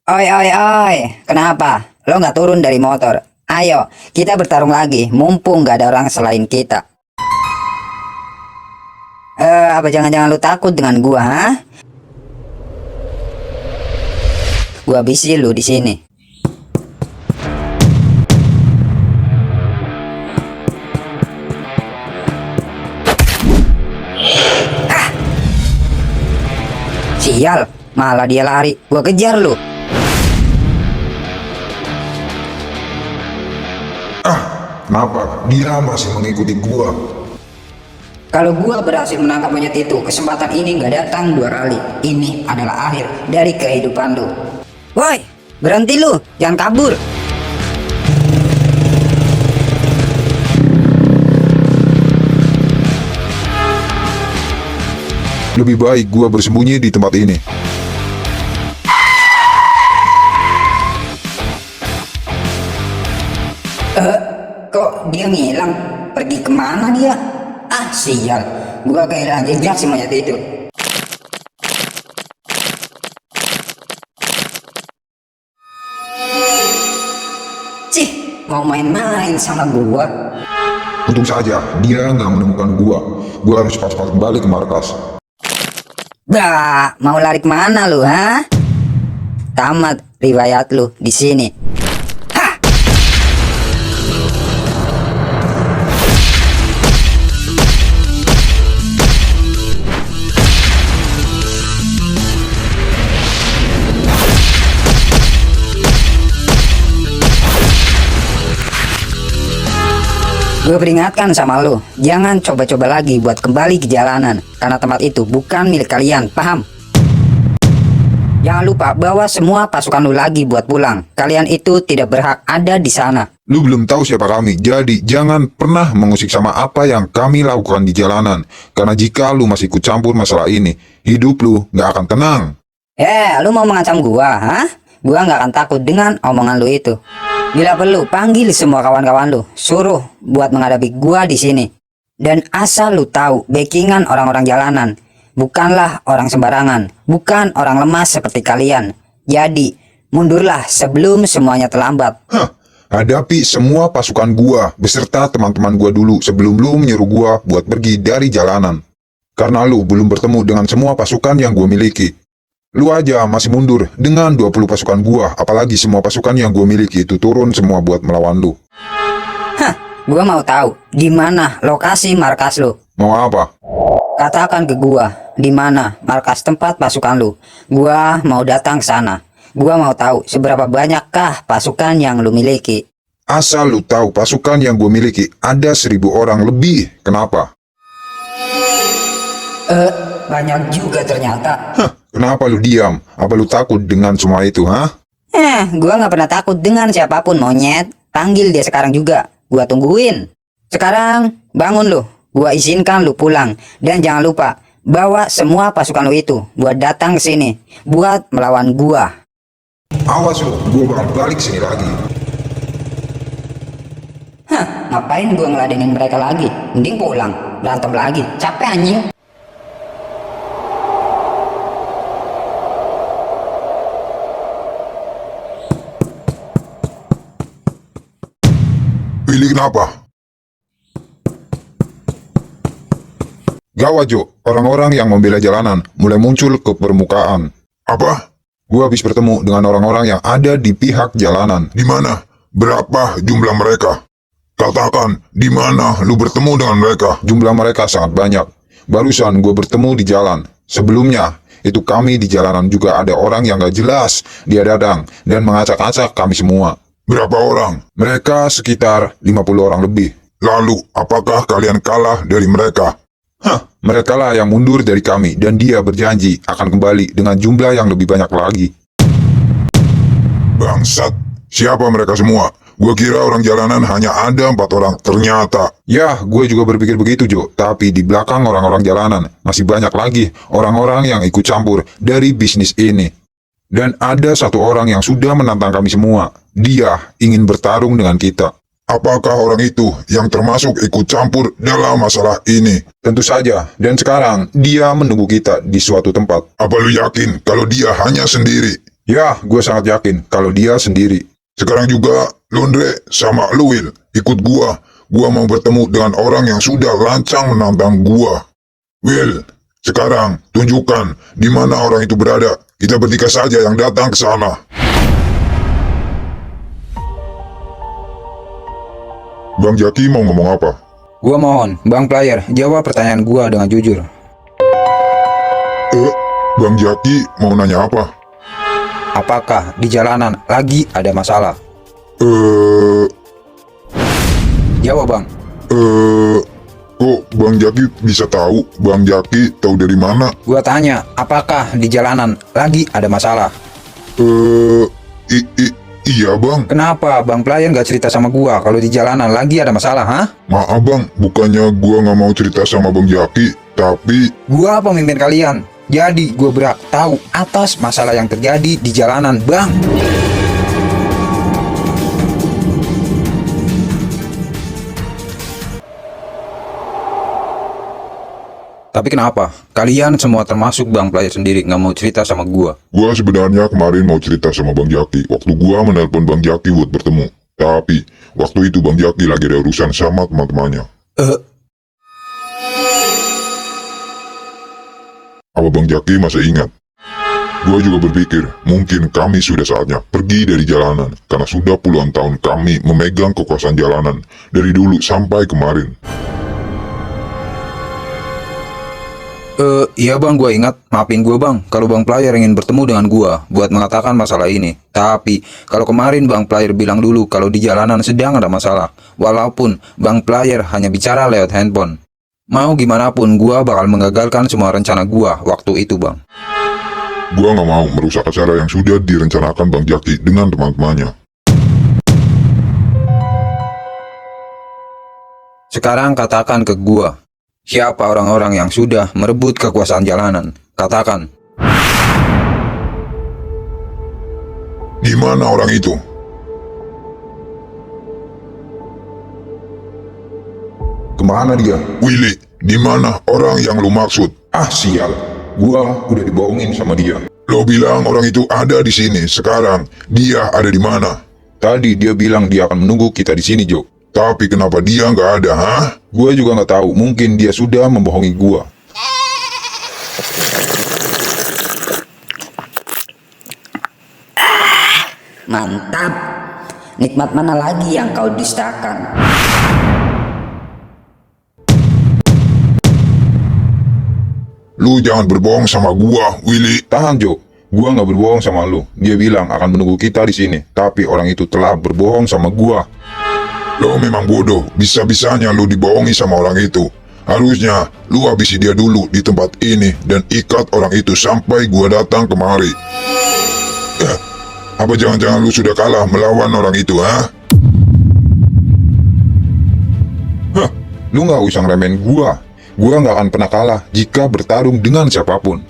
Oi. Kenapa? Lo nggak turun dari motor? Ayo, kita bertarung lagi. Mumpung nggak ada orang selain kita. Apa jangan-jangan lu takut dengan gua, ha? Gua habisin lu di sini. Sial, malah dia lari. Gua kejar lu. Kenapa? Dia masih mengikuti gua. Kalau gua berhasil menangkap monyet itu, kesempatan ini nggak datang 2 kali. Ini adalah akhir dari kehidupan lu. Woi, berhenti lu, jangan kabur. Lebih baik gua bersembunyi di tempat ini. Kok dia ngilang? Pergi kemana dia? Sial, gua kehilangan jejak si monyet itu. Cih, mau main-main sama gua. Untung saja dia nggak menemukan gua. Gua harus cepat-cepat kembali ke markas. Mau lari kemana lu, ha? Tamat riwayat lu di sini. Gue peringatkan sama lo, jangan coba-coba lagi buat kembali ke jalanan, karena tempat itu bukan milik kalian, paham? Jangan lupa bawa semua pasukan lu lagi buat pulang. Kalian itu tidak berhak ada di sana. Lu belum tahu siapa kami, jadi jangan pernah mengusik sama apa yang kami lakukan di jalanan. Karena jika lu masih ikut campur masalah ini, hidup lu nggak akan tenang. Lu mau mengancam gua, hah? Gua nggak akan takut dengan omongan lu itu. Bila perlu, panggil semua kawan-kawan lu, suruh buat menghadapi gua di sini. Dan asal lu tahu, backingan orang-orang jalanan bukanlah orang sembarangan, bukan orang lemah seperti kalian. Jadi, mundurlah sebelum semuanya terlambat. Hadapi semua pasukan gua beserta teman-teman gua dulu sebelum lu menyuruh gua buat pergi dari jalanan. Karena lu belum bertemu dengan semua pasukan yang gua miliki. Lu aja masih mundur dengan 20 pasukan gua, apalagi semua pasukan yang gua miliki itu turun semua buat melawan lu. Gua mau tahu di mana lokasi markas lu. Mau apa? Katakan ke gua di mana markas tempat pasukan lu. Gua mau datang ke sana. Gua mau tahu seberapa banyakkah pasukan yang lu miliki. Asal lu tahu pasukan yang gue miliki ada 1.000 orang lebih. Kenapa? Banyak juga ternyata. Kenapa lu diam? Apa lu takut dengan semua itu, hah? Gua nggak pernah takut dengan siapapun, monyet. Panggil dia sekarang juga. Gua tungguin. Sekarang bangun lu. Gua izinkan lu pulang. Dan jangan lupa bawa semua pasukan lu itu buat datang ke sini buat melawan gua. Awas lu, gue bakal balik sini lagi. Ngapain gua ngeladenin mereka lagi? Mending pulang, berantem lagi. Capek anjing. Pilih kenapa? Gawat Jo, orang-orang yang membela jalanan mulai muncul ke permukaan. Apa? Gue habis bertemu dengan orang-orang yang ada di pihak jalanan. Di mana? Berapa jumlah mereka? Katakan, di mana lu bertemu dengan mereka? Jumlah mereka sangat banyak. Barusan gue bertemu di jalan. Sebelumnya, itu kami di jalanan juga ada orang yang gak jelas. Dia datang dan mengacak-acak kami semua. Berapa orang? Mereka sekitar 50 orang lebih. Lalu, apakah kalian kalah dari mereka? Mereka lah yang mundur dari kami dan dia berjanji akan kembali dengan jumlah yang lebih banyak lagi. Bangsat, siapa mereka semua? Gue kira orang jalanan hanya ada 4 orang, ternyata. Ya, gue juga berpikir begitu Jo, tapi di belakang orang-orang jalanan masih banyak lagi orang-orang yang ikut campur dari bisnis ini. Dan ada satu orang yang sudah menantang kami semua. Dia ingin bertarung dengan kita. Apakah orang itu yang termasuk ikut campur dalam masalah ini? Tentu saja, dan sekarang dia menunggu kita di suatu tempat. Apa lu yakin kalau dia hanya sendiri? Ya, gue sangat yakin kalau dia sendiri. Sekarang juga, Londre sama lu Will, ikut gua. Gua mau bertemu dengan orang yang sudah lancang menantang gua. Will, sekarang tunjukkan di mana orang itu berada. Kita bertiga saja yang datang ke sana. Bang Jaki mau ngomong apa? Gua mohon, Bang Player, jawab pertanyaan gua dengan jujur. Bang Jaki mau nanya apa? Apakah di jalanan lagi ada masalah? Jawab Bang. Kok Bang Jaki bisa tahu? Bang Jaki tahu dari mana? Gua tanya, apakah di jalanan lagi ada masalah? Iya Bang. Kenapa Bang Player nggak cerita sama gua kalau di jalanan lagi ada masalah, hah? Maaf Bang, bukannya gua nggak mau cerita sama Bang Jaki, tapi... Gua pemimpin kalian, jadi gua berhak tahu atas masalah yang terjadi di jalanan, Bang. Tapi kenapa? Kalian semua termasuk Bang Player sendiri nggak mau cerita sama gua. Gua sebenarnya kemarin mau cerita sama Bang Jaki waktu gua menelpon Bang Jaki buat bertemu. Tapi waktu itu Bang Jaki lagi ada urusan sama teman-temannya. Apa Bang Jaki masih ingat? Gua juga berpikir mungkin kami sudah saatnya pergi dari jalanan karena sudah puluhan tahun kami memegang kekuasaan jalanan dari dulu sampai kemarin. Iya bang, gua ingat. Maafin gua bang, kalau bang player ingin bertemu dengan gua buat mengatakan masalah ini. Tapi, kalau kemarin bang player bilang dulu kalau di jalanan sedang ada masalah. Walaupun bang player hanya bicara lewat handphone. Mau gimana pun, gua bakal menggagalkan semua rencana gua waktu itu bang. Gua nggak mau merusak acara yang sudah direncanakan Bang Jaki dengan teman-temannya. Sekarang katakan ke gua, siapa orang-orang yang sudah merebut kekuasaan jalanan? Katakan. Di mana orang itu? Kemana dia? Willy, di mana orang yang lu maksud? Ah sial, gua udah dibohongin sama dia. Lo bilang orang itu ada di sini. Sekarang dia ada di mana? Tadi dia bilang dia akan menunggu kita di sini, Jo. Tapi kenapa dia nggak ada, hah? Gua juga nggak tahu. Mungkin dia sudah membohongi gua. Mantap. Nikmat mana lagi yang kau dustakan? Lu jangan berbohong sama gua, Willy. Tahan, Jo. Gua nggak berbohong sama lu. Dia bilang akan menunggu kita di sini. Tapi orang itu telah berbohong sama gua. Lo memang bodoh. Bisa-bisanya lu dibohongi sama orang itu. Harusnya lu habisi dia dulu di tempat ini dan ikat orang itu sampai gua datang kemari. Apa jangan-jangan lu sudah kalah melawan orang itu, ha? Hah, lu nggak usah ngeremehin gua. Gua nggak akan pernah kalah jika bertarung dengan siapapun.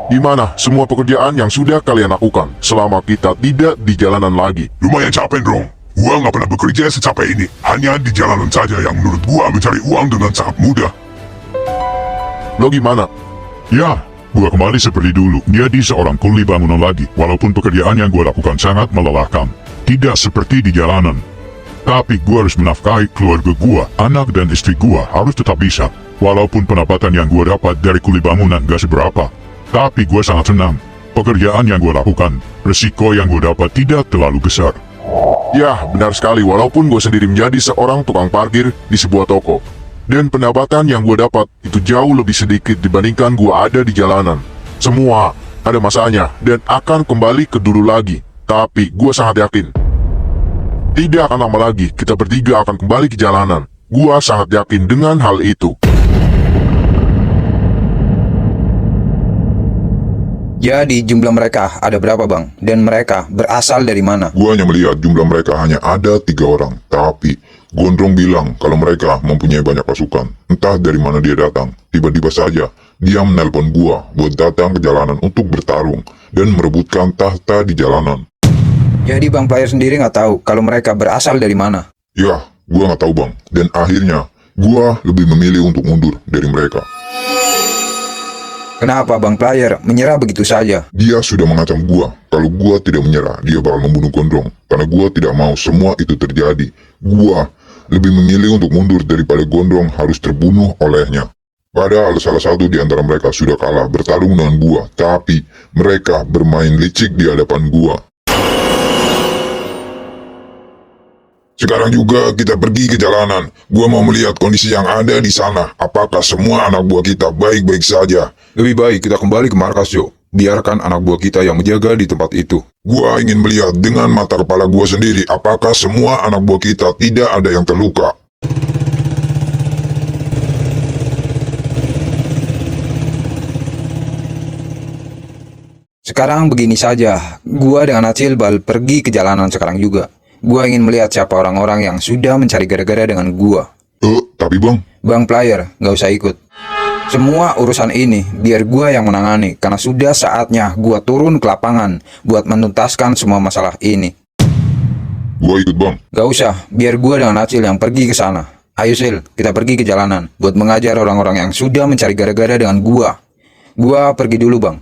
Di mana semua pekerjaan yang sudah kalian lakukan selama kita tidak di jalanan lagi? Lumayan capek, Bro. Gua nggak pernah bekerja secapek ini. Hanya di jalanan saja yang menurut gua mencari uang dengan sangat mudah. Lo gimana? Ya, gua kembali seperti dulu, jadi seorang kuli bangunan lagi, walaupun pekerjaan yang gua lakukan sangat melelahkan. Tidak seperti di jalanan. Tapi gua harus menafkahi keluarga gua, anak dan istri gua harus tetap bisa. Walaupun pendapatan yang gua dapat dari kuli bangunan gak seberapa. Tapi gua sangat senang. Pekerjaan yang gua lakukan, resiko yang gua dapat tidak terlalu besar. Ya, benar sekali. Walaupun gue sendiri menjadi seorang tukang parkir di sebuah toko. Dan pendapatan yang gue dapat itu jauh lebih sedikit dibandingkan gue ada di jalanan. Semua ada masanya dan akan kembali ke dulu lagi. Tapi gue sangat yakin, tidak akan lama lagi kita bertiga akan kembali ke jalanan. Gue sangat yakin dengan hal itu. Jadi jumlah mereka ada berapa bang? Dan mereka berasal dari mana? Gua hanya melihat jumlah mereka hanya ada 3 orang. Tapi Gondrong bilang kalau mereka mempunyai banyak pasukan. Entah dari mana dia datang. Tiba-tiba saja dia menelpon gua buat datang ke jalanan untuk bertarung dan merebutkan tahta di jalanan. Jadi bang player sendiri nggak tahu kalau mereka berasal dari mana? Ya, gua nggak tahu, Bang. Dan akhirnya gua lebih memilih untuk mundur dari mereka. Kenapa bang player menyerah begitu saja? Dia sudah mengancam gua. Kalau gua tidak menyerah, dia bakal membunuh Gondrong. Karena gua tidak mau semua itu terjadi. Gua lebih memilih untuk mundur daripada Gondrong harus terbunuh olehnya. Padahal salah satu di antara mereka sudah kalah bertarung dengan gua, tapi mereka bermain licik di hadapan gua. Sekarang juga kita pergi ke jalanan. Gua mau melihat kondisi yang ada di sana. Apakah semua anak buah kita baik-baik saja? Lebih baik kita kembali ke markas, Jo. Biarkan anak buah kita yang menjaga di tempat itu. Gua ingin melihat dengan mata kepala gua sendiri apakah semua anak buah kita tidak ada yang terluka. Sekarang begini saja, gua dengan Acil bal pergi ke jalanan sekarang juga. Gua ingin melihat siapa orang-orang yang sudah mencari gara-gara dengan gua. Tapi Bang, Bang player, nggak usah ikut. Semua urusan ini biar gua yang menangani, karena sudah saatnya gua turun ke lapangan buat menuntaskan semua masalah ini. gua ikut Bang. Gak usah, biar gua dengan Acil yang pergi ke sana. Ayo Sil, kita pergi ke jalanan buat mengajar orang-orang yang sudah mencari gara-gara dengan gua. Gua pergi dulu bang.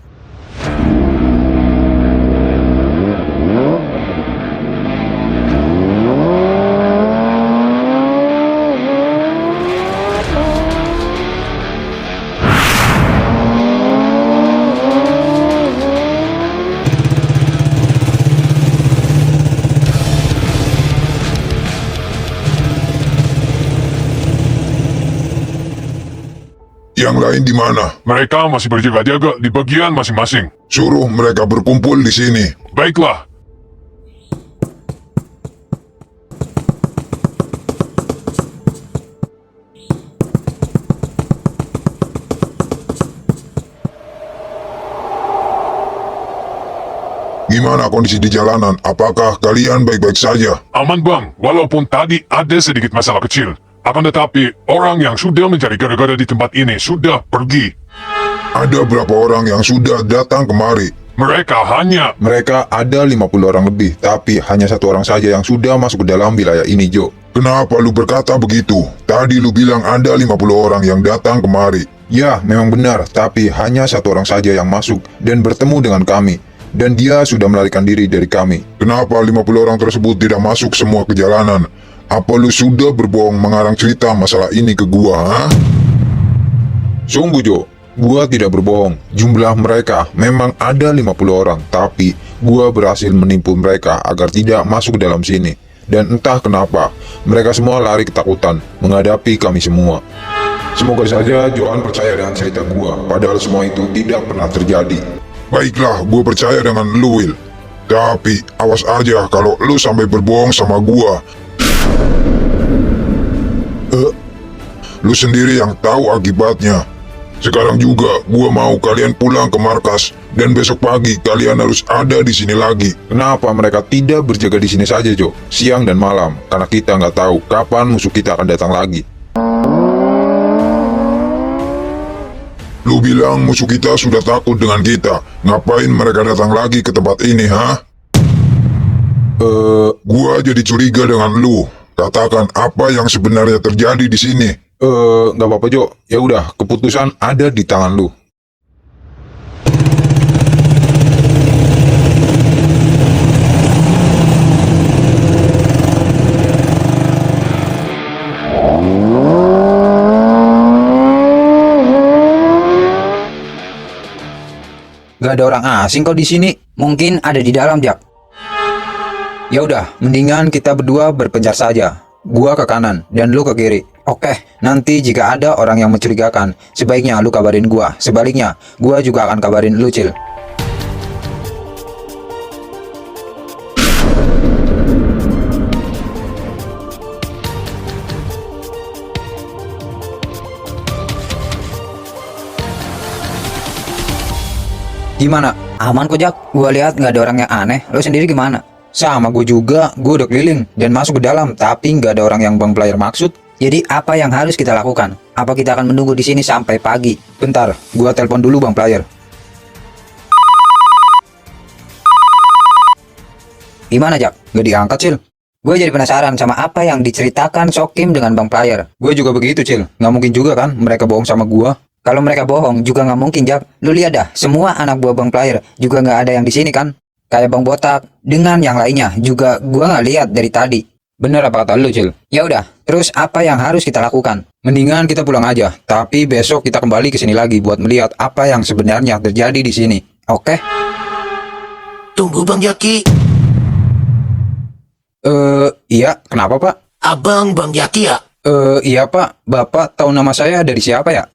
Yang lain di mana? Mereka masih berjaga-jaga di bagian masing-masing. Suruh mereka berkumpul di sini. Baiklah. Gimana kondisi di jalanan? Apakah kalian baik-baik saja? Aman bang, walaupun tadi ada sedikit masalah kecil. Akan tetapi, orang yang sudah mencari gara-gara di tempat ini sudah pergi. Ada berapa orang yang sudah datang kemari? Mereka hanya... Mereka ada 50 orang lebih, tapi hanya satu orang saja yang sudah masuk ke dalam wilayah ini, Jo. Kenapa lu berkata begitu? Tadi lu bilang ada 50 orang yang datang kemari. Ya, memang benar, tapi hanya satu orang saja yang masuk dan bertemu dengan kami. Dan dia sudah melarikan diri dari kami. Kenapa 50 orang tersebut tidak masuk semua ke jalanan? Apa lu sudah berbohong mengarang cerita masalah ini ke gua, ha? Sungguh, Jo. Gua tidak berbohong. Jumlah mereka memang ada 50 orang, tapi gua berhasil menipu mereka agar tidak masuk ke dalam sini. Dan entah kenapa, mereka semua lari ketakutan menghadapi kami semua. Semoga saja Johan percaya dengan cerita gua, padahal semua itu tidak pernah terjadi. Baiklah, gue percaya dengan lu, Will. Tapi, awas aja kalau lu sampai berbohong sama gua. Lu sendiri yang tahu akibatnya. Sekarang juga, gua mau kalian pulang ke markas. Dan besok pagi, kalian harus ada di sini lagi. Kenapa mereka tidak berjaga di sini saja, Jo? Siang dan malam, karena kita nggak tahu kapan musuh kita akan datang lagi. Lu bilang musuh kita sudah takut dengan kita. Ngapain mereka datang lagi ke tempat ini, ha? Gua jadi curiga dengan lu. Katakan apa yang sebenarnya terjadi di sini. Nggak apa-apa, Jo. Ya udah, keputusan ada di tangan lu. Gak ada orang asing kok di sini. Mungkin ada di dalam, Jak. Ya udah, mendingan kita berdua berpencar saja. Gua ke kanan dan lu ke kiri. Oke, nanti jika ada orang yang mencurigakan, sebaiknya lu kabarin gua. Sebaliknya, gua juga akan kabarin lu, Cil. Gimana? Aman kok, Jak. Gua lihat nggak ada orang yang aneh. Lo sendiri gimana? Sama gue juga, gue udah keliling dan masuk ke dalam, tapi nggak ada orang yang Bang Player maksud. Jadi apa yang harus kita lakukan? Apa kita akan menunggu di sini sampai pagi? Bentar, gue telepon dulu Bang Player. Gimana, Jak? Nggak diangkat, Cil. Gue jadi penasaran sama apa yang diceritakan Sokim dengan Bang Player. Gue juga begitu, Cil. Nggak mungkin juga kan mereka bohong sama gue. Kalau mereka bohong juga nggak mungkin, Jak. Lu lihat dah, semua anak buah Bang Player juga nggak ada yang di sini kan? Kayak Bang Botak dengan yang lainnya juga gua nggak lihat dari tadi. Bener apa kata lu, Cil? Ya udah, terus apa yang harus kita lakukan? Mendingan kita pulang aja, tapi besok kita kembali ke sini lagi buat melihat apa yang sebenarnya terjadi di sini. Oke? Tunggu Bang Yaki. Iya, kenapa Pak? Abang Bang Yaki ya? Iya Pak, Bapak tahu nama saya dari siapa ya?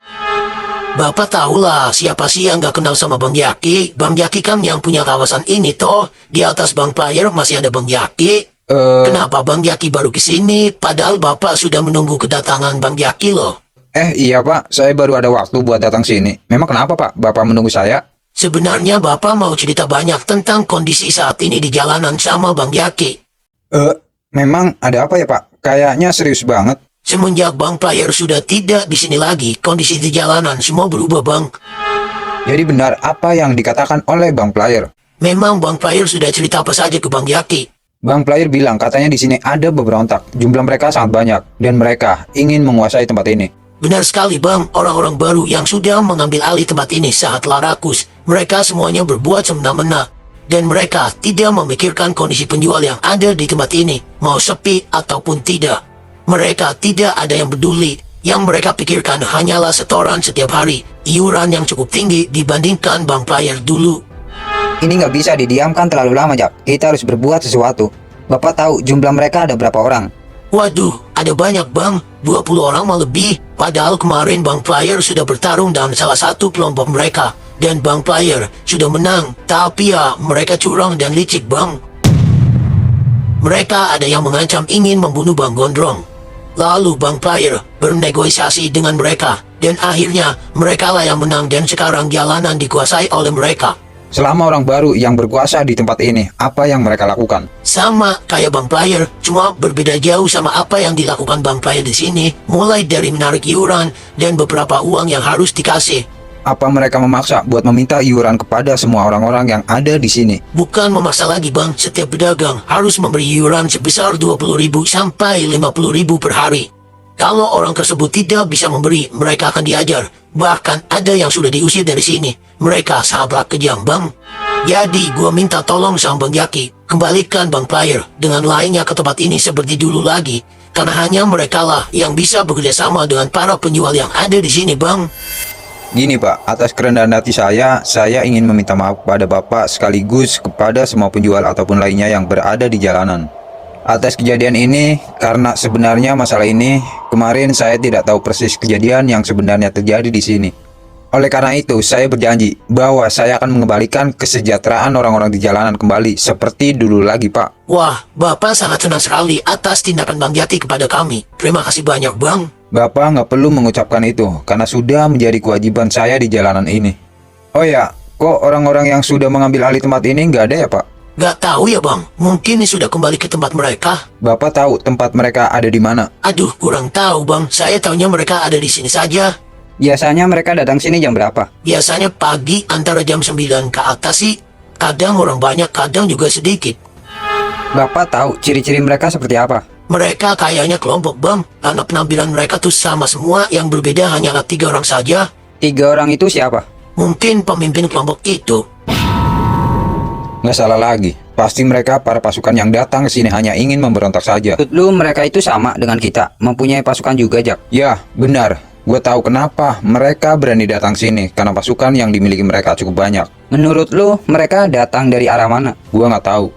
Bapak tahulah siapa sih yang gak kenal sama Bang Yaki. Bang Yaki kan yang punya kawasan ini toh. Di atas Bang Player masih ada Bang Yaki. Kenapa Bang Yaki baru kesini? Padahal Bapak sudah menunggu kedatangan Bang Yaki loh. Iya Pak, saya baru ada waktu buat datang sini. Memang kenapa Pak, Bapak menunggu saya? Sebenarnya Bapak mau cerita banyak tentang kondisi saat ini di jalanan sama Bang Yaki. Memang ada apa ya Pak? Kayaknya serius banget. Semenjak Bang Player sudah tidak di sini lagi, kondisi di jalanan semua berubah Bang. Jadi benar apa yang dikatakan oleh Bang Player? Memang Bang Player sudah cerita apa saja ke Bang Yaki. Bang Player bilang katanya di sini ada beberontak. Jumlah mereka sangat banyak dan mereka ingin menguasai tempat ini. Benar sekali Bang, orang-orang baru yang sudah mengambil alih tempat ini sangatlah rakus. Mereka semuanya berbuat semena-mena. Dan mereka tidak memikirkan kondisi penjual yang ada di tempat ini, mau sepi ataupun tidak. Mereka tidak ada yang peduli. Yang mereka pikirkan hanyalah setoran setiap hari, iuran yang cukup tinggi dibandingkan Bang Player dulu. Ini nggak bisa didiamkan terlalu lama, Jak. Kita harus berbuat sesuatu. Bapak tahu jumlah mereka ada berapa orang? Waduh, ada banyak bang, 20 orang malah lebih. Padahal kemarin Bang Player sudah bertarung dengan salah satu kelompok mereka. Dan Bang Player sudah menang, tapi ya mereka curang dan licik bang. Mereka ada yang mengancam ingin membunuh Bang Gondrong. Lalu Bang Player bernegosiasi dengan mereka. Dan akhirnya mereka lah yang menang dan sekarang jalanan dikuasai oleh mereka. Selama orang baru yang berkuasa di tempat ini, apa yang mereka lakukan? Sama kayak Bang Player, cuma berbeda jauh sama apa yang dilakukan Bang Player di sini. Mulai dari menarik iuran dan beberapa uang yang harus dikasih. Apa mereka memaksa buat meminta iuran kepada semua orang-orang yang ada di sini? Bukan memaksa lagi bang, setiap pedagang harus memberi iuran sebesar 20.000 sampai 50.000 per hari. Kalau orang tersebut tidak bisa memberi, mereka akan diajar. Bahkan ada yang sudah diusir dari sini. Mereka sangatlah kejam bang. Jadi gua minta tolong sama Bang Jaki, kembalikan Bang Player dengan lainnya ke tempat ini seperti dulu lagi. Karena hanya mereka lah yang bisa bekerja sama dengan para penjual yang ada di sini bang. Gini Pak, atas kerendahan hati saya ingin meminta maaf kepada Bapak sekaligus kepada semua penjual ataupun lainnya yang berada di jalanan. Atas kejadian ini, karena sebenarnya masalah ini, kemarin saya tidak tahu persis kejadian yang sebenarnya terjadi di sini. Oleh karena itu, saya berjanji bahwa saya akan mengembalikan kesejahteraan orang-orang di jalanan kembali seperti dulu lagi Pak. Wah, Bapak sangat senang sekali atas tindakan Bang Jati kepada kami. Terima kasih banyak bang. Bapak nggak perlu mengucapkan itu, karena sudah menjadi kewajiban saya di jalanan ini. Oh ya, kok orang-orang yang sudah mengambil alih tempat ini nggak ada ya Pak? Gak tahu ya bang, mungkin sudah kembali ke tempat mereka. Bapak tahu tempat mereka ada di mana? Aduh, kurang tahu bang, saya tahunya mereka ada di sini saja. Biasanya mereka datang sini jam berapa? Biasanya pagi antara jam 9 ke atas sih. Kadang orang banyak, kadang juga sedikit. Bapak tahu ciri-ciri mereka seperti apa? Mereka kayaknya kelompok bang, karena penampilan mereka tuh sama semua, yang berbeda hanyalah 3 orang saja. 3 orang itu siapa? Mungkin pemimpin kelompok itu. Nggak salah lagi, pasti mereka para pasukan yang datang ke sini hanya ingin memberontak saja. Menurut lu mereka itu sama dengan kita, mempunyai pasukan juga Jak? Ya, benar. Gue tahu kenapa mereka berani datang sini, karena pasukan yang dimiliki mereka cukup banyak. Menurut lu mereka datang dari arah mana? Gue nggak tahu.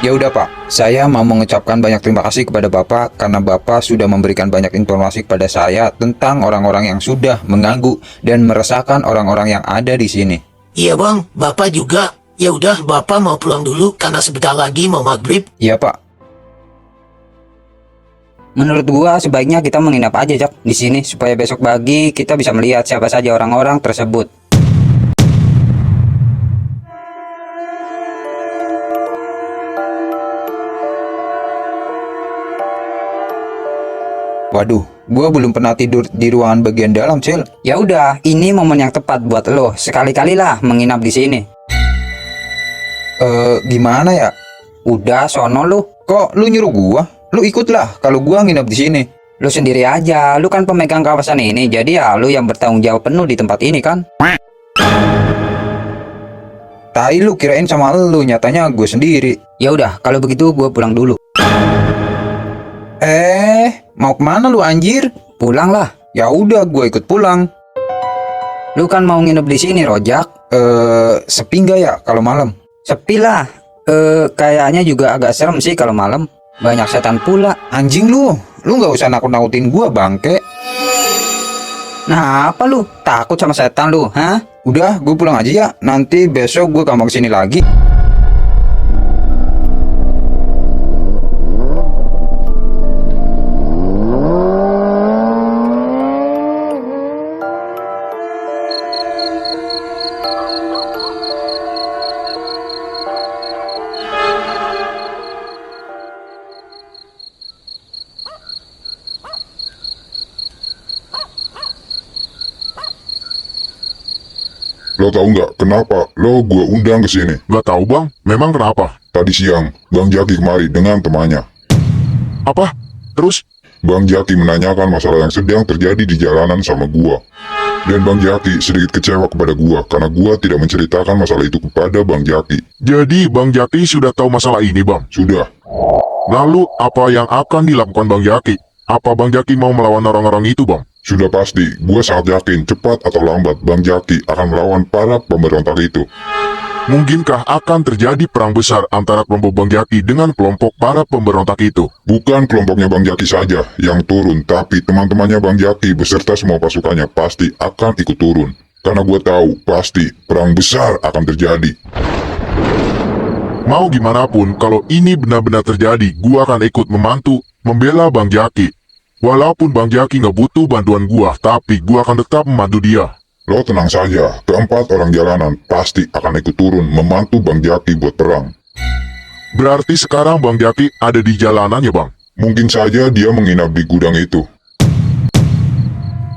Ya udah Pak, saya mau mengucapkan banyak terima kasih kepada Bapak karena Bapak sudah memberikan banyak informasi kepada saya tentang orang-orang yang sudah mengganggu dan meresahkan orang-orang yang ada di sini. Iya bang, Bapak juga. Ya udah, Bapak mau pulang dulu karena sebentar lagi mau maghrib. Iya Pak. Menurut gua sebaiknya kita menginap aja Jak di sini supaya besok pagi kita bisa melihat siapa saja orang-orang tersebut. Waduh, gua belum pernah tidur di ruangan bagian dalam, Cil. Ya udah, ini momen yang tepat buat lo. Sekali-kali lah menginap di sini. Gimana ya? Udah, sono lu. Kok lu nyuruh gua? Lu ikutlah kalau gua nginep di sini. Lu sendiri aja, lu kan pemegang kawasan ini, jadi ya lu yang bertanggung jawab penuh di tempat ini kan? Tai lu kirain sama lu, nyatanya gue sendiri. Ya udah, kalau begitu gua pulang dulu. Mau kemana lu anjir? Pulang lah. Ya udah, gue ikut pulang. Lu kan mau nginep di sini, Rojak. Sepi nggak ya kalau malam? Sepi lah. Kayaknya juga agak serem sih kalau malam. Banyak setan pula. Anjing lu nggak usah nakut-nakutin gua bangke. Nah apa lu? Takut sama setan lu, hah? Udah, gue pulang aja ya. Nanti besok gue gampang kesini lagi. Lo tahu nggak kenapa lo gua undang ke sini? Gak tahu bang, memang kenapa? Tadi siang, Bang Jaki kemari dengan temannya. Apa? Terus? Bang Jaki menanyakan masalah yang sedang terjadi di jalanan sama gua. Dan Bang Jaki sedikit kecewa kepada gua karena gua tidak menceritakan masalah itu kepada Bang Jaki. Jadi Bang Jaki sudah tahu masalah ini bang? Sudah. Lalu apa yang akan dilakukan Bang Jaki? Apa Bang Jaki mau melawan orang-orang itu bang? Sudah pasti, gua sangat yakin cepat atau lambat Bang Jaki akan melawan para pemberontak itu. Mungkinkah akan terjadi perang besar antara kelompok Bang Jaki dengan kelompok para pemberontak itu? Bukan kelompoknya Bang Jaki saja yang turun, tapi teman-temannya Bang Jaki beserta semua pasukannya pasti akan ikut turun. Karena gue tahu pasti perang besar akan terjadi. Mau gimana pun, kalau ini benar-benar terjadi, gua akan ikut membantu membela Bang Jaki. Walaupun Bang Jaki nggak butuh bantuan gua, tapi gua akan tetap membantu dia. Lo tenang saja, keempat orang jalanan pasti akan ikut turun membantu Bang Jaki buat perang. Berarti sekarang Bang Jaki ada di jalanan ya Bang? Mungkin saja dia menginap di gudang itu.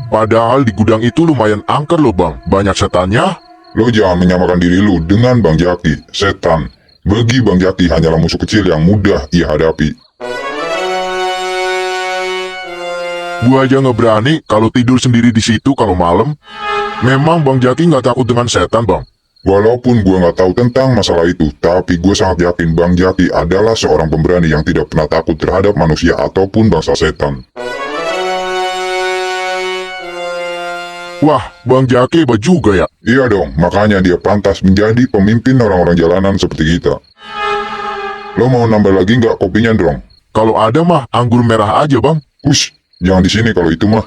Padahal di gudang itu lumayan angker loh Bang, banyak setannya. Lo jangan menyamakan diri lu dengan Bang Jaki, setan. Bagi Bang Jaki hanyalah musuh kecil yang mudah ia hadapi. Gua aja nggak berani kalau tidur sendiri di situ kalau malam. Memang Bang Jaki nggak takut dengan setan Bang? Walaupun gue nggak tahu tentang masalah itu, tapi gue sangat yakin Bang Jaki adalah seorang pemberani yang tidak pernah takut terhadap manusia ataupun bangsa setan. Wah, Bang Jaki hebat juga ya. Iya dong, makanya dia pantas menjadi pemimpin orang-orang jalanan seperti kita. Lo mau nambah lagi nggak kopinya, Drong? Kalau ada mah anggur merah aja Bang. Hush, jangan di sini kalau itu mah.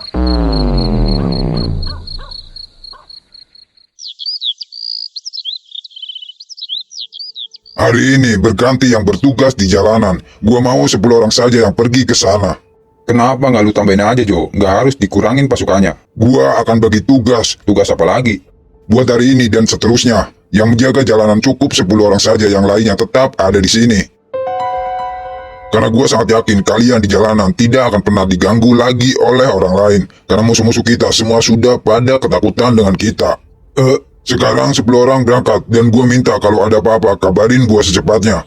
Hari ini berganti yang bertugas di jalanan. Gua mau 10 orang saja yang pergi ke sana. Kenapa nggak lu tambahin aja, Jo? Nggak harus dikurangin pasukannya. Gua akan bagi tugas. Tugas apa lagi? Buat hari ini dan seterusnya. Yang menjaga jalanan cukup 10 orang saja, yang lainnya tetap ada di sini. Karena gua sangat yakin kalian di jalanan tidak akan pernah diganggu lagi oleh orang lain. Karena musuh-musuh kita semua sudah pada ketakutan dengan kita. Sekarang 10 orang berangkat, dan gue minta kalau ada apa-apa, kabarin gue secepatnya.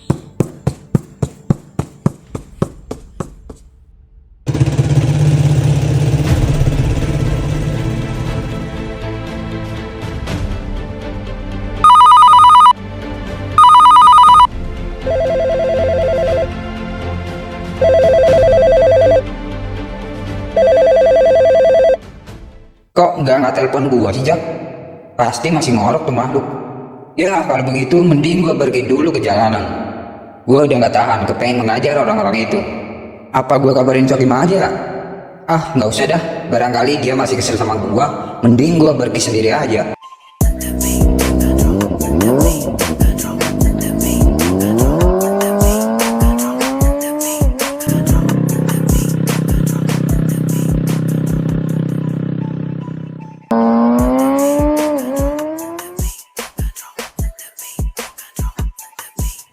Kok nggak telepon gua sih, Jak? Pasti masih ngorok tuh makhluk. Ya kalau begitu mending gua pergi dulu ke jalanan. Gua udah nggak tahan, kepengen mengajar orang-orang itu. Apa gua kabarin Sokim aja? Ah, nggak usah dah. Barangkali dia masih kesel sama gua. Mending gua pergi sendiri aja.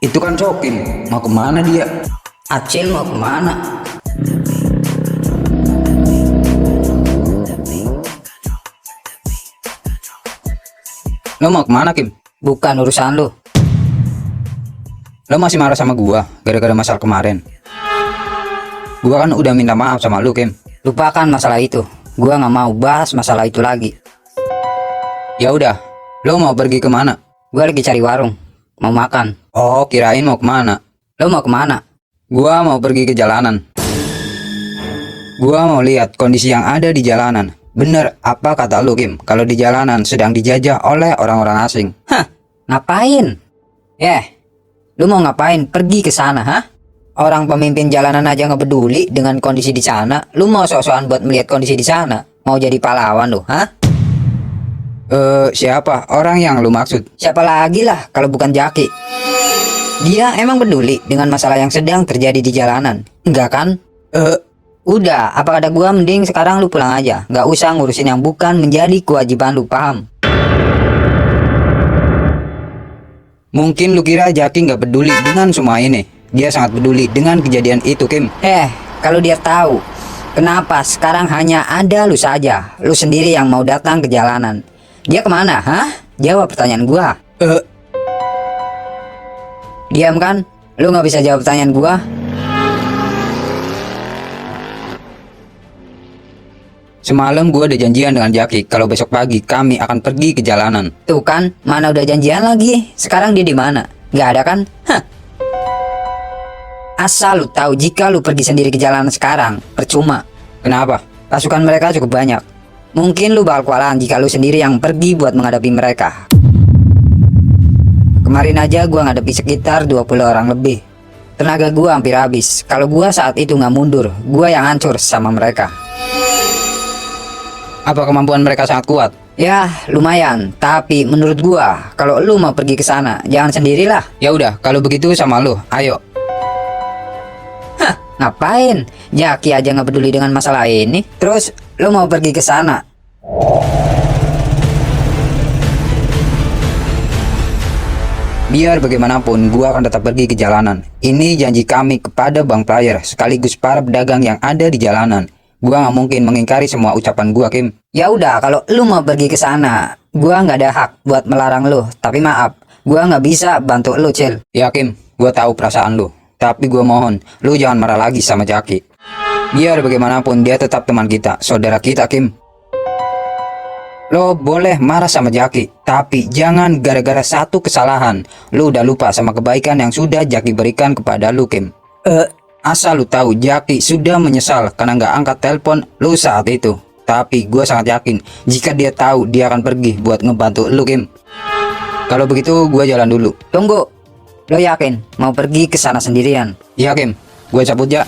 Itu kan Sokim, mau kemana dia? Acil mau kemana? Lo mau kemana, Kim? Bukan urusan lu. Lo masih marah sama gua gara-gara masalah kemarin? Gua kan udah minta maaf sama lu, Kim. Lupakan masalah itu. Gua nggak mau bahas masalah itu lagi. Ya udah, lo mau pergi kemana? Gua lagi cari warung, mau makan. Oh, kirain mau kemana? Lo mau kemana? Gua mau pergi ke jalanan. Gua mau lihat kondisi yang ada di jalanan. Bener apa kata lu, Kim? Kalau di jalanan sedang dijajah oleh orang-orang asing. Hah? Ngapain? Lu mau ngapain? Pergi ke sana, hah? Orang pemimpin jalanan aja nggak peduli dengan kondisi di sana. Lu mau sok-sokan buat melihat kondisi di sana? Mau jadi pahlawan lu, hah? Siapa orang yang lu maksud? Siapa lagi lah kalau bukan Jaki? Dia emang peduli dengan masalah yang sedang terjadi di jalanan? Enggak kan? Udah, apa kata gua mending sekarang lu pulang aja. Nggak usah ngurusin yang bukan menjadi kewajiban lu, paham? Mungkin lu kira Jaki nggak peduli dengan semua ini. Dia sangat peduli dengan kejadian itu, Kim. Kalau dia tahu, kenapa sekarang hanya ada lu saja? Lu sendiri yang mau datang ke jalanan. Dia kemana, hah? Jawab pertanyaan gua. Diam kan? Lu nggak bisa jawab pertanyaan gua? Semalam gua udah janjian dengan Jaki kalau besok pagi kami akan pergi ke jalanan. Tuh kan, mana udah janjian lagi. Sekarang dia di mana? Nggak ada kan? Hah? Asal lu tahu, jika lu pergi sendiri ke jalanan sekarang, percuma. Kenapa? Pasukan mereka cukup banyak. Mungkin lu bakal kewalahan jika lu sendiri yang pergi buat menghadapi mereka. Kemarin aja gua ngadepi sekitar 20 orang lebih. Tenaga gua hampir habis. Kalau gua saat itu nggak mundur, gua yang hancur sama mereka. Apa kemampuan mereka sangat kuat? Ya, lumayan. Tapi menurut gua, kalau lu mau pergi ke sana, jangan sendirilah. Ya udah, kalau begitu sama lu. Ayo. Hah, ngapain? Jaki aja nggak peduli dengan masalah ini. Terus lu mau pergi ke sana? Biar bagaimanapun, gua akan tetap pergi ke jalanan. Ini janji kami kepada Bang Player, sekaligus para pedagang yang ada di jalanan. Gua nggak mungkin mengingkari semua ucapan gua, Kim. Ya udah, kalau lu mau pergi ke sana, gua nggak ada hak buat melarang lu. Tapi maaf, gua nggak bisa bantu lu, Cil. Ya, Kim, gua tahu perasaan lu. Tapi gua mohon, lu jangan marah lagi sama Jaki. Biar bagaimanapun, dia tetap teman kita, saudara kita, Kim. Lo boleh marah sama Jaki, tapi jangan gara-gara satu kesalahan lu udah lupa sama kebaikan yang sudah Jaki berikan kepada lu, Kim. Asal lu tahu, Jaki sudah menyesal karena nggak angkat telepon lu saat itu. Tapi gue sangat yakin jika dia tahu, dia akan pergi buat ngebantu lu, Kim. Kalau begitu gue jalan dulu. Tunggu, lo yakin mau pergi ke sana sendirian? Iya, Kim, gue cabut ya.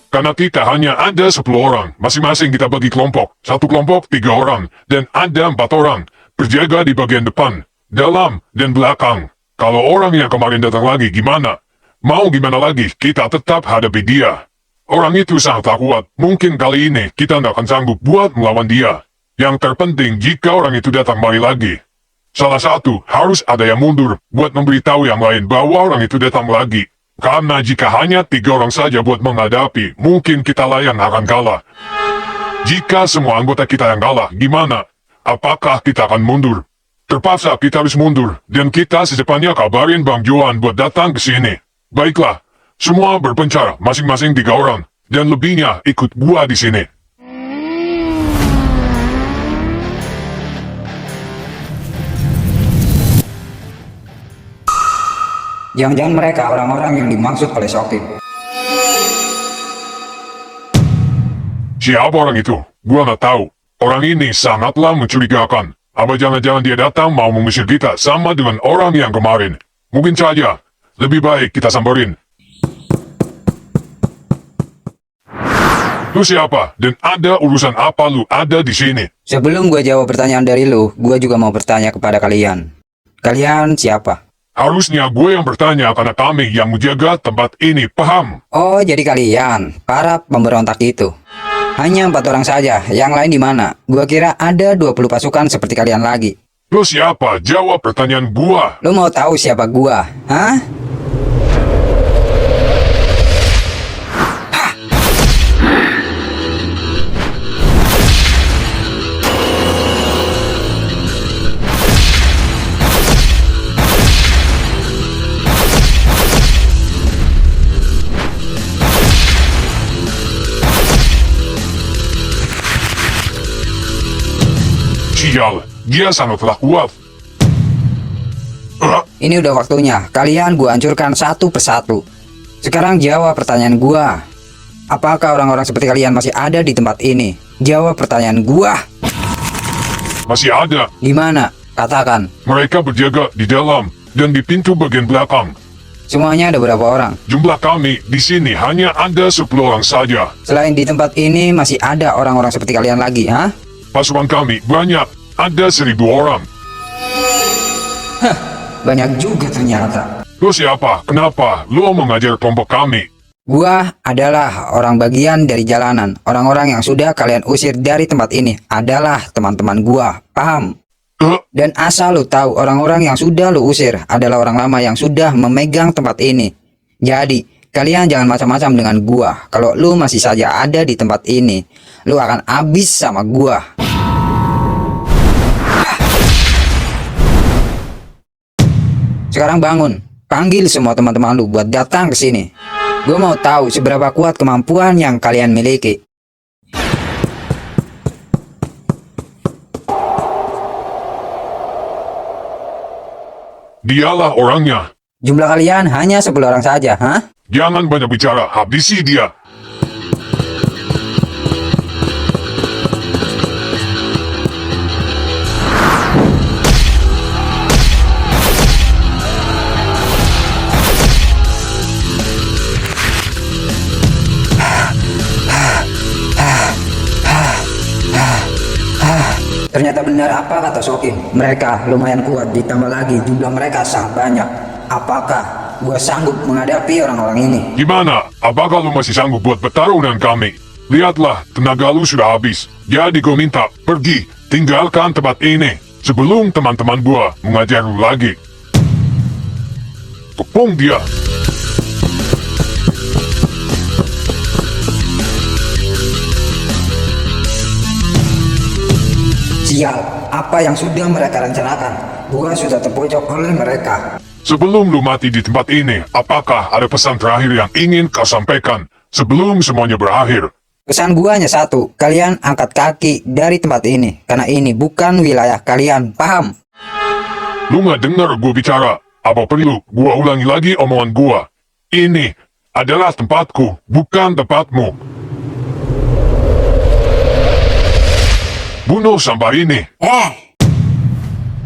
Karena kita hanya ada 10 orang, masing-masing kita bagi kelompok. Satu kelompok 3 orang, dan ada 4 orang. Berjaga di bagian depan, dalam, dan belakang. Kalau orang yang kemarin datang lagi gimana? Mau gimana lagi, kita tetap hadapi dia. Orang itu sangat kuat, mungkin kali ini kita nggak akan sanggup buat melawan dia. Yang terpenting jika orang itu datang balik lagi. Salah satu, harus ada yang mundur, buat memberitahu yang lain bahwa orang itu datang lagi. Karena jika hanya 3 orang saja buat menghadapi, mungkin kita lah yang akan kalah. Jika semua anggota kita yang kalah, gimana? Apakah kita akan mundur? Terpaksa kita harus mundur, dan kita secepatnya kabarin Bang Johan buat datang ke sini. Baiklah, semua berpencar, masing-masing 3 orang, dan lebihnya ikut gua di sini. Jangan-jangan mereka orang-orang yang dimaksud oleh Sokim. Siapa orang itu? Gua nggak tahu. Orang ini sangatlah mencurigakan. Apa jangan-jangan dia datang mau mengusir kita sama dengan orang yang kemarin? Mungkin saja. Lebih baik kita samperin. Lu siapa? Dan ada urusan apa lu ada di sini? Sebelum gue jawab pertanyaan dari lu, gue juga mau bertanya kepada kalian. Kalian siapa? Harusnya gue yang bertanya karena kami yang menjaga tempat ini, paham? Oh, jadi kalian para pemberontak itu. Hanya 4 orang saja, yang lain di mana? Gua kira ada 20 pasukan seperti kalian lagi. Lu siapa? Jawab pertanyaan gua. Lu mau tahu siapa gua? Hah? Sial, dia sangatlah kuat. Ini udah waktunya, kalian gua hancurkan satu persatu. Sekarang jawab pertanyaan gua. Apakah orang-orang seperti kalian masih ada di tempat ini? Jawab pertanyaan gua. Masih ada. Di mana? Katakan. Mereka berjaga di dalam dan di pintu bagian belakang. Semuanya ada berapa orang? Jumlah kami di sini hanya ada 10 orang saja. Selain di tempat ini masih ada orang-orang seperti kalian lagi, ha? Pasukan kami banyak, ada 1000 orang. Banyak juga ternyata. Lu siapa? Kenapa? Lu mengajar kelompok kami? Gua adalah orang bagian dari jalanan. Orang-orang yang sudah kalian usir dari tempat ini adalah teman-teman gua, paham? Dan asal lu tahu, orang-orang yang sudah lu usir adalah orang lama yang sudah memegang tempat ini. Jadi, kalian jangan macam-macam dengan gua. Kalau lu masih saja ada di tempat ini, lu akan habis sama gua. Sekarang bangun, panggil semua teman-teman lu buat datang ke sini. Gue mau tahu seberapa kuat kemampuan yang kalian miliki. Dialah orangnya. Jumlah kalian hanya 10 orang saja, hah? Jangan banyak bicara, habisi dia. Ternyata benar apa kata Sokim. Mereka lumayan kuat, ditambah lagi jumlah mereka sangat banyak. Apakah gua sanggup menghadapi orang-orang ini? Gimana? Apakah lu masih sanggup buat bertarung dengan kami? Lihatlah, tenaga lu sudah habis. Jadi gue minta, pergi, tinggalkan tempat ini. Sebelum teman-teman gua mengajar lu lagi. Kepung dia. Sial, apa yang sudah mereka rencanakan? Gua sudah terpojok oleh mereka. Sebelum lu mati di tempat ini, apakah ada pesan terakhir yang ingin kau sampaikan sebelum semuanya berakhir? Pesan gua hanya satu, kalian angkat kaki dari tempat ini, karena ini bukan wilayah kalian, paham? Lu nggak dengar gue bicara? Apa perlu gua ulangi lagi omongan gua? Ini adalah tempatku, bukan tempatmu. Bunuh sampah ini.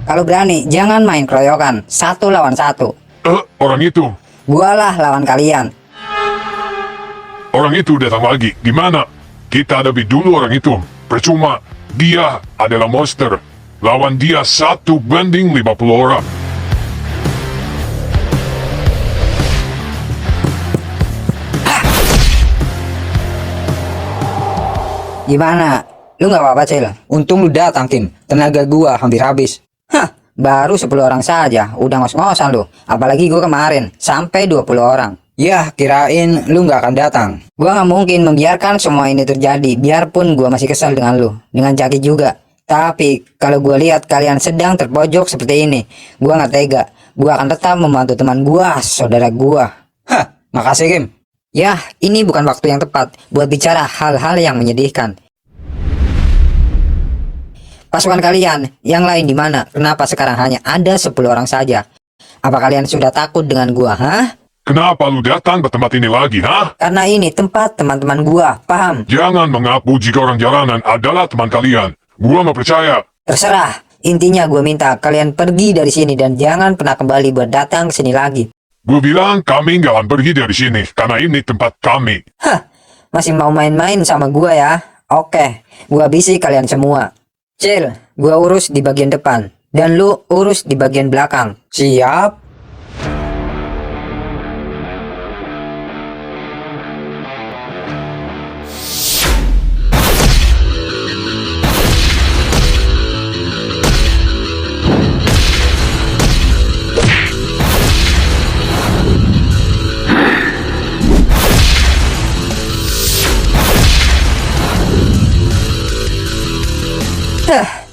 Kalau berani, jangan main keroyokan. 1 lawan 1. Orang itu. Gualah lawan kalian. Orang itu datang lagi. Gimana? Kita hadapi dulu orang itu. Percuma. Dia adalah monster. Lawan dia 1-50 orang. Gimana? Lu gak apa-apa, Cil? Untung lu datang, Kim. Tenaga gua hampir habis. Baru 10 orang saja, udah ngos-ngosan lu. Apalagi gua kemarin, sampai 20 orang. Yah, kirain lu nggak akan datang. Gua gak mungkin membiarkan semua ini terjadi, biarpun gua masih kesal dengan lu. Dengan Jaki juga. Tapi, kalau gua lihat kalian sedang terpojok seperti ini, gua gak tega. Gua akan tetap membantu teman gua, saudara gua. Makasih, Kim. Yah, ini bukan waktu yang tepat buat bicara hal-hal yang menyedihkan. Pasukan kalian, yang lain di mana? Kenapa sekarang hanya ada 10 orang saja? Apa kalian sudah takut dengan gua, hah? Kenapa lu datang ke tempat ini lagi, hah? Karena ini tempat teman-teman gua, paham? Jangan mengaku jika orang jalanan adalah teman kalian. Gua nggak percaya. Terserah. Intinya gua minta kalian pergi dari sini dan jangan pernah kembali buat datang ke sini lagi. Gue bilang kami nggak akan pergi dari sini karena ini tempat kami. Masih mau main-main sama gua ya? Oke, gua habisi kalian semua. Cil, gua urus di bagian depan dan lu urus di bagian belakang. Siap.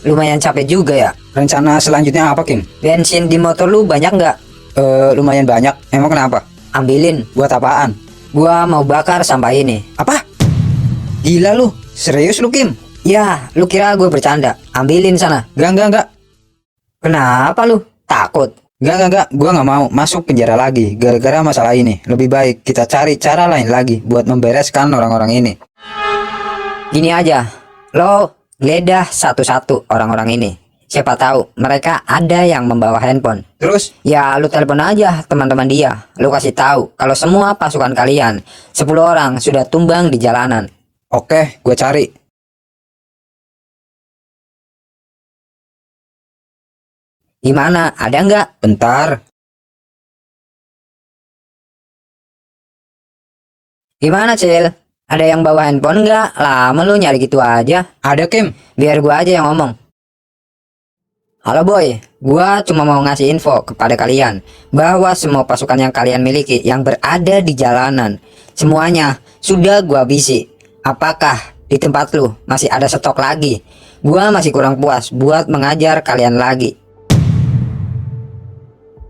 Lumayan capek juga ya. Rencana selanjutnya apa, Kim? Bensin di motor lu banyak nggak? Lumayan banyak. Emang kenapa? Ambilin. Buat apaan? Gua mau bakar sampah ini. Apa? Gila lu. Serius lu, Kim? Ya, lu kira gue bercanda? Ambilin sana. Enggak. Kenapa lu? Takut? Enggak. Gua nggak mau masuk penjara lagi gara-gara masalah ini. Lebih baik kita cari cara lain lagi buat membereskan orang-orang ini. Gini aja, lo geledah satu-satu orang-orang ini. Siapa tahu mereka ada yang membawa handphone. Terus? Ya lu telepon aja teman-teman dia. Lu kasih tahu kalau semua pasukan kalian 10 orang sudah tumbang di jalanan. Oke, gue cari. Gimana? Ada nggak? Bentar. Gimana, Cil? Ada yang bawa handphone nggak? Lama lu nyari gitu aja. Ada, Kim. Biar gua aja yang ngomong. Halo boy, gua cuma mau ngasih info kepada kalian bahwa semua pasukan yang kalian miliki yang berada di jalanan semuanya sudah gua habisi. Apakah di tempat lu masih ada stok lagi? Gua masih kurang puas buat mengajar kalian lagi.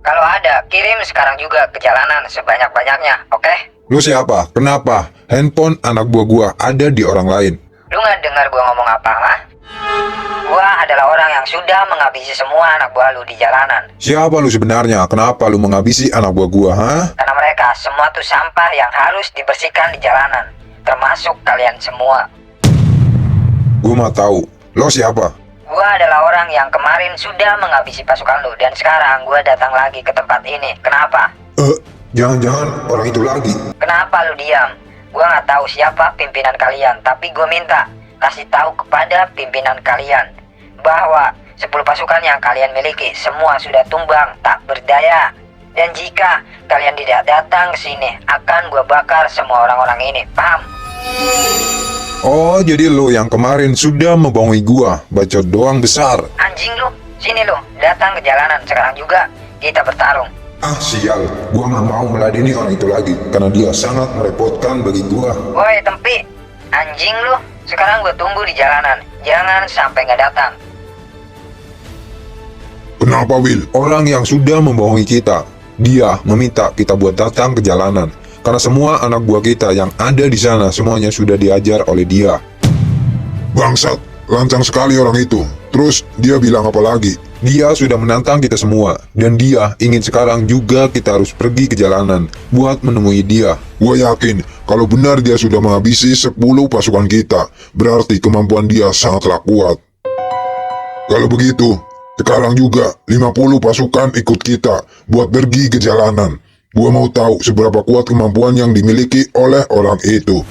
Kalau ada, kirim sekarang juga ke jalanan sebanyak-banyaknya, oke? Lu siapa? Kenapa? Handphone anak buah gua ada di orang lain. Lu nggak dengar gua ngomong apa, ha? Gua adalah orang yang yang sudah menghabisi semua anak buah lu di jalanan. Siapa lu sebenarnya? Kenapa lu menghabisi anak buah gua, ha? Karena mereka semua tuh sampah yang harus dibersihkan di jalanan. Termasuk kalian semua. Gua mah tahu. Lo siapa? Gua adalah orang yang kemarin sudah menghabisi pasukan lu. Dan sekarang gua datang lagi ke tempat ini. Kenapa? Jangan-jangan orang itu lagi. Kenapa lu diam? Gua nggak tahu siapa pimpinan kalian. Tapi gua minta kasih tahu kepada pimpinan kalian bahwa 10 pasukan yang kalian miliki semua sudah tumbang, tak berdaya. Dan jika kalian tidak datang ke sini, akan gua bakar semua orang-orang ini. Paham? Oh, jadi lo yang kemarin sudah membohongi gua. Bacot doang besar. Anjing lu, sini lu, datang ke jalanan sekarang juga. Kita bertarung. Ah, sial. Gua nggak mau meladeni orang itu lagi. Karena dia sangat merepotkan bagi gua. Woi Tempi, anjing lu, sekarang gue tunggu di jalanan. Jangan sampai nggak datang. Kenapa, Will? Orang yang sudah membohongi kita. Dia meminta kita buat datang ke jalanan. Karena semua anak buah kita yang ada di sana semuanya sudah diajar oleh dia. Bangsat, lancang sekali orang itu. Terus dia bilang apa lagi? Dia sudah menantang kita semua. Dan dia ingin sekarang juga kita harus pergi ke jalanan buat menemui dia. Gua yakin kalau benar dia sudah menghabisi 10 pasukan kita, berarti kemampuan dia sangatlah kuat. Kalau begitu, sekarang juga 50 pasukan ikut kita buat pergi ke jalanan. Gua mau tahu seberapa kuat kemampuan yang dimiliki oleh orang itu.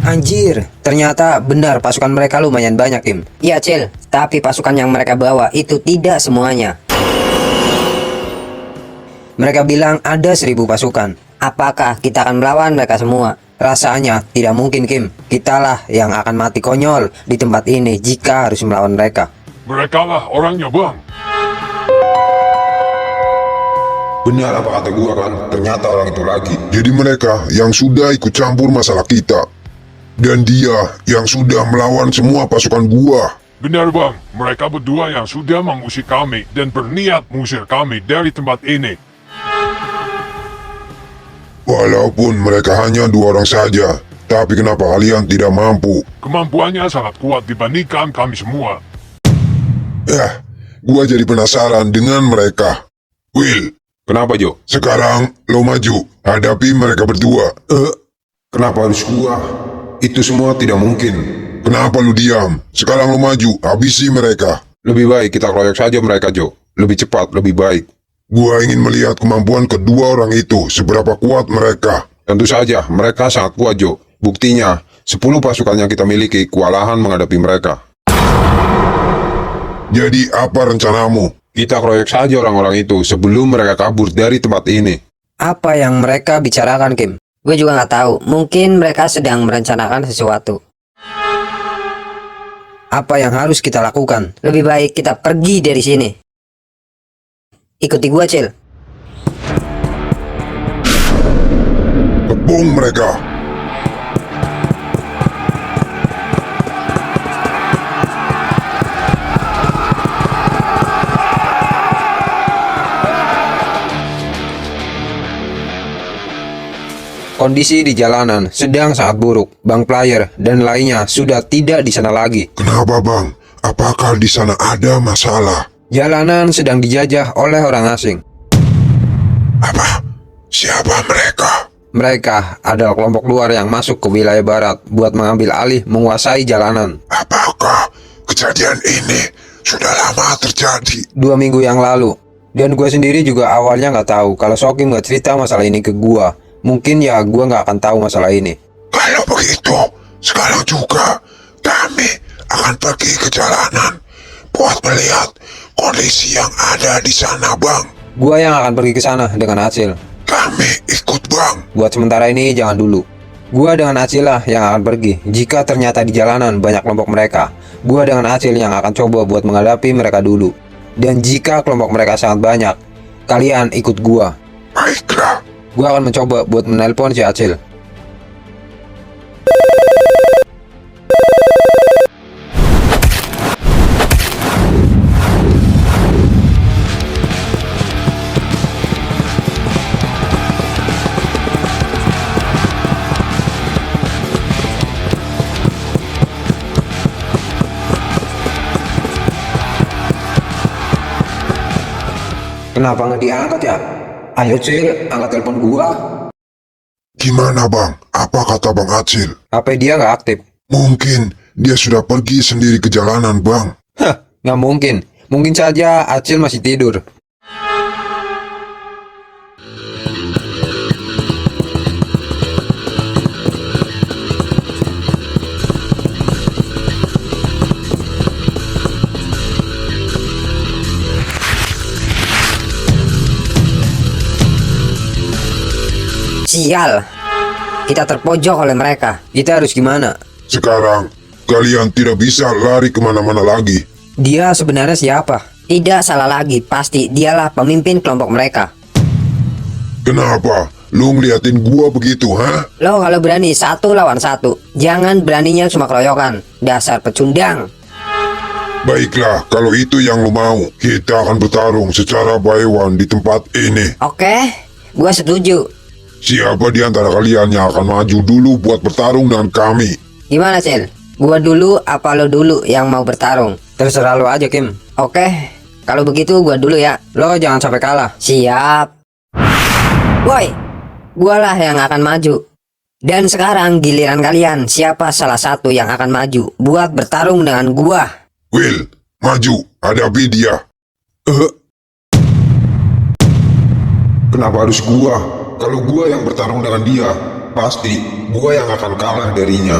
Anjir, ternyata benar pasukan mereka lumayan banyak, Kim. Iya Cil, tapi pasukan yang mereka bawa itu tidak semuanya. Mereka bilang ada 1000 pasukan. Apakah kita akan melawan mereka semua? Rasanya tidak mungkin, Kim. Kitalah yang akan mati konyol di tempat ini jika harus melawan mereka. Mereka lah orangnya, Bang. Benar apa kata gua kan? Ternyata orang itu lagi. Jadi mereka yang sudah ikut campur masalah kita. Dan dia yang sudah melawan semua pasukan gua. Benar, Bang. Mereka berdua yang sudah mengusir kami dan berniat mengusir kami dari tempat ini. Walaupun mereka hanya 2 orang saja, tapi kenapa kalian tidak mampu? Kemampuannya sangat kuat dibandingkan kami semua. Gua jadi penasaran dengan mereka. Will, Kenapa, Jo? sekarang lo maju, hadapi mereka berdua. Kenapa harus gua? Itu semua tidak mungkin. Kenapa lu diam? Sekarang lu maju, habisi mereka. Lebih baik kita keroyok saja mereka, Jo. Lebih cepat, lebih baik. Gua ingin melihat kemampuan kedua orang itu, seberapa kuat mereka. Tentu saja, mereka sangat kuat, Jo. Buktinya, 10 pasukan yang kita miliki kewalahan menghadapi mereka. Jadi apa rencanamu? Kita keroyok saja orang-orang itu sebelum mereka kabur dari tempat ini. Apa yang mereka bicarakan, Kim? Gue juga nggak tahu. Mungkin mereka sedang merencanakan sesuatu. Apa yang harus kita lakukan? Lebih baik kita pergi dari sini. Ikuti gua, Cil. Kebung mereka. Kondisi di jalanan sedang sangat buruk. Bang Player dan lainnya sudah tidak di sana lagi. Kenapa, Bang? Apakah di sana ada masalah? Jalanan sedang dijajah oleh orang asing. Apa? Siapa mereka? Mereka adalah kelompok luar yang masuk ke wilayah barat buat mengambil alih menguasai jalanan. Apakah kejadian ini sudah lama terjadi? 2 minggu yang lalu. Dan gue sendiri juga awalnya nggak tahu kalau Sokim nggak cerita masalah ini ke gue. Mungkin ya gue nggak akan tahu masalah ini. Kalau begitu, sekarang juga kami akan pergi ke jalanan buat melihat kondisi yang ada di sana, Bang. Gue yang akan pergi ke sana dengan Acil. Kami ikut bang. Buat sementara ini jangan dulu. Gua dengan Acil lah yang akan pergi. Jika ternyata di jalanan banyak kelompok mereka, gua dengan Acil yang akan coba buat menghadapi mereka dulu. Dan jika kelompok mereka sangat banyak, kalian ikut gua. Baiklah. Gua akan mencoba buat menelpon si Acil. Kenapa nggak diangkat ya? Ayo Cil, angkat telepon gua. Gimana bang? Apa kata bang Acil? HP dia nggak aktif. Mungkin dia sudah pergi sendiri ke jalanan bang. Hah, nggak mungkin. Mungkin saja Acil masih tidur. Sial, kita terpojok oleh mereka. Kita harus gimana? Sekarang kalian tidak bisa lari kemana-mana lagi. Dia sebenarnya siapa? Tidak salah lagi, pasti dialah pemimpin kelompok mereka. Kenapa? Lu ngeliatin gua begitu, ha? Lo kalau berani 1 lawan 1, jangan beraninya cuma keroyokan. Dasar pecundang. Baiklah, kalau itu yang lu mau, kita akan bertarung secara by one di tempat ini. Oke, gua setuju. Siapa di antara kalian yang akan maju dulu buat bertarung dengan kami? Gimana, Cil? Gua dulu apa lo dulu yang mau bertarung? Terserah lo aja, Kim. Oke, kalau begitu gua dulu ya. Lo jangan sampai kalah. Siap. Woi, gualah yang akan maju. Dan sekarang giliran kalian, siapa salah satu yang akan maju buat bertarung dengan gua? Will, maju, hadapi dia. Kenapa harus gua? Kalau gua yang bertarung dengan dia, pasti gua yang akan kalah darinya.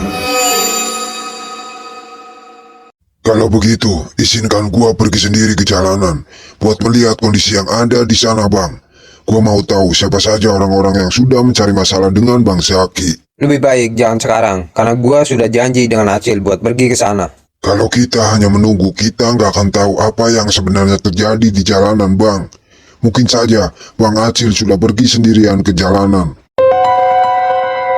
Kalau begitu, izinkan gua pergi sendiri ke jalanan buat melihat kondisi yang ada di sana, Bang. Gua mau tahu siapa saja orang-orang yang sudah mencari masalah dengan Bang Zaki. Lebih baik jangan sekarang, karena gua sudah janji dengan Acil buat pergi ke sana. Kalau kita hanya menunggu, kita nggak akan tahu apa yang sebenarnya terjadi di jalanan, Bang. Mungkin saja Bang Acil sudah pergi sendirian ke jalanan.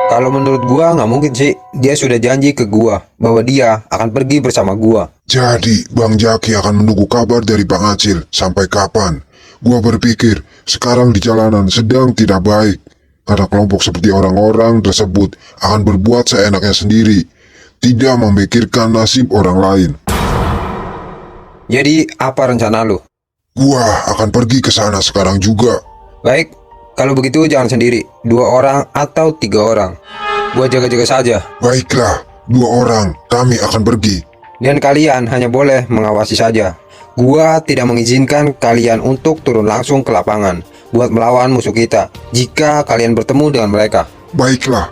Kalau menurut gua nggak mungkin sih. Dia sudah janji ke gua bahwa dia akan pergi bersama gua. Jadi Bang Zaki akan menunggu kabar dari Bang Acil sampai kapan? Gua berpikir sekarang di jalanan sedang tidak baik. Karena kelompok seperti orang-orang tersebut akan berbuat seenaknya sendiri, tidak memikirkan nasib orang lain. Jadi apa rencana lu? Gua akan pergi ke sana sekarang juga. Baik, kalau begitu jangan sendiri. 2 orang atau 3 orang. Gua jaga-jaga saja. Baiklah, 2 orang, kami akan pergi. Dan kalian hanya boleh mengawasi saja. Gua tidak mengizinkan kalian untuk turun langsung ke lapangan buat melawan musuh kita jika kalian bertemu dengan mereka. Baiklah.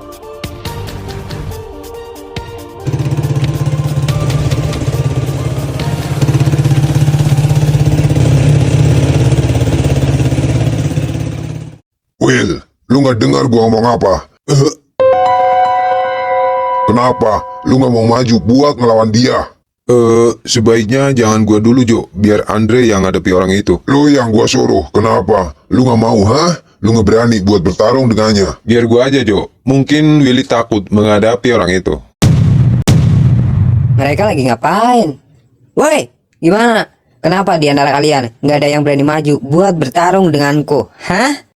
Will, lu nggak dengar gua ngomong apa? Kenapa? Lu nggak mau maju buat ngelawan dia? Sebaiknya jangan gua dulu, Jo. Biar Andre yang hadapi orang itu. Lu yang gua suruh. Kenapa? Lu nggak mau, ha? Lu nggak berani buat bertarung dengannya. Biar gua aja, Jo. Mungkin Willy takut menghadapi orang itu. Mereka lagi ngapain? Woi, gimana? Kenapa di antara kalian nggak ada yang berani maju buat bertarung denganku? Hah?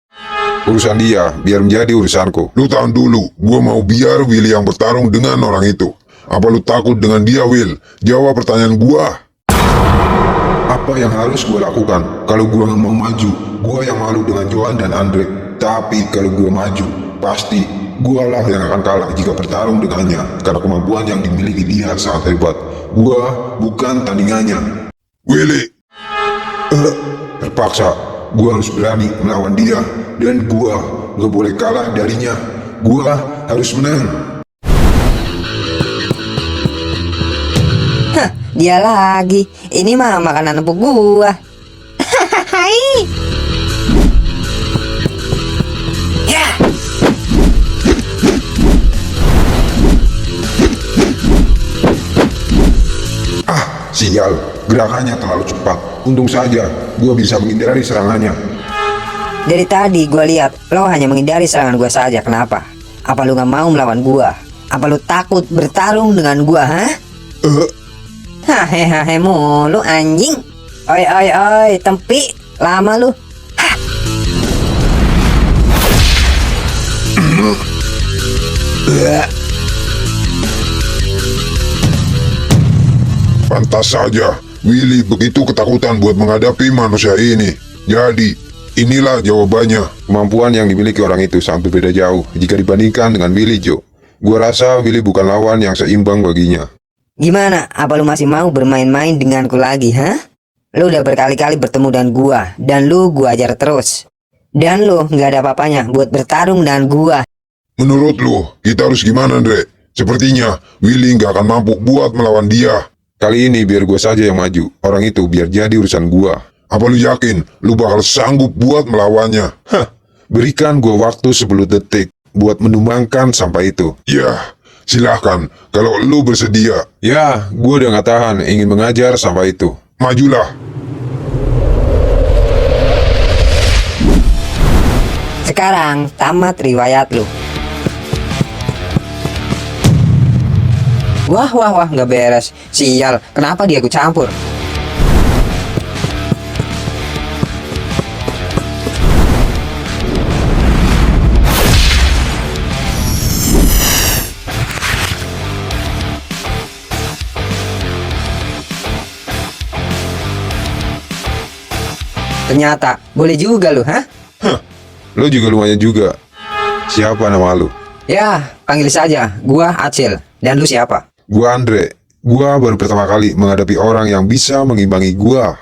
Urusan dia, biar menjadi urusanku. Lu tahan dulu, gua mau biar Willy yang bertarung dengan orang itu. Apa lu takut dengan dia, Will? Jawab pertanyaan gua. Apa yang harus gua lakukan? Kalau gua nggak mau maju, gua yang malu dengan Johan dan Andre. Tapi kalau gua maju, pasti gua lah yang akan kalah jika bertarung dengannya. Karena kemampuan yang dimiliki dia sangat hebat. Gua bukan tandingannya. Willy! Terpaksa, gua harus berani melawan dia. Dan gua gak boleh kalah darinya. Gua harus menang. Hah, dia lagi. Ini mah makanan empuk gua. Hahaha. Sial, gerakannya terlalu cepat. Untung saja gua bisa menghindari serangannya. Dari tadi gue lihat lo hanya menghindari serangan gue saja. Kenapa? Apa lu gak mau melawan gue? Apa lu takut bertarung dengan gue, ha? Hahehe mulu anjing. Oi oi oi, tempi. Lama lu. Hah. Pantas saja, Willy begitu ketakutan buat menghadapi manusia ini. Jadi, inilah jawabannya. Kemampuan yang dimiliki orang itu sangat berbeda jauh jika dibandingkan dengan Willy, Joe. Gua rasa Willy bukan lawan yang seimbang baginya. Gimana? Apa lu masih mau bermain-main denganku lagi, ha? Lu udah berkali-kali bertemu dengan gua, dan lu gua ajar terus. Dan lu nggak ada apa-apanya buat bertarung dengan gua. Menurut lu, kita harus gimana, Andre? Sepertinya Willy nggak akan mampu buat melawan dia. Kali ini biar gua saja yang maju. Orang itu biar jadi urusan gua. Apa lu yakin lu bakal sanggup buat melawannya? Berikan gua waktu 10 detik buat menumbangkan sampah itu. Ya, silahkan kalau lu bersedia. Ya, gua udah gak tahan ingin mengajar sampah itu. Majulah. Sekarang tamat riwayat lu. Wah, nggak beres. Sial, kenapa dia ikut campur? Ternyata, boleh juga lu, ha? Lo juga lumayan juga. Siapa nama lu? Ya, panggil saja. Gua Acil. Dan lu siapa? Gua Andre. Gua baru pertama kali menghadapi orang yang bisa mengimbangi gua.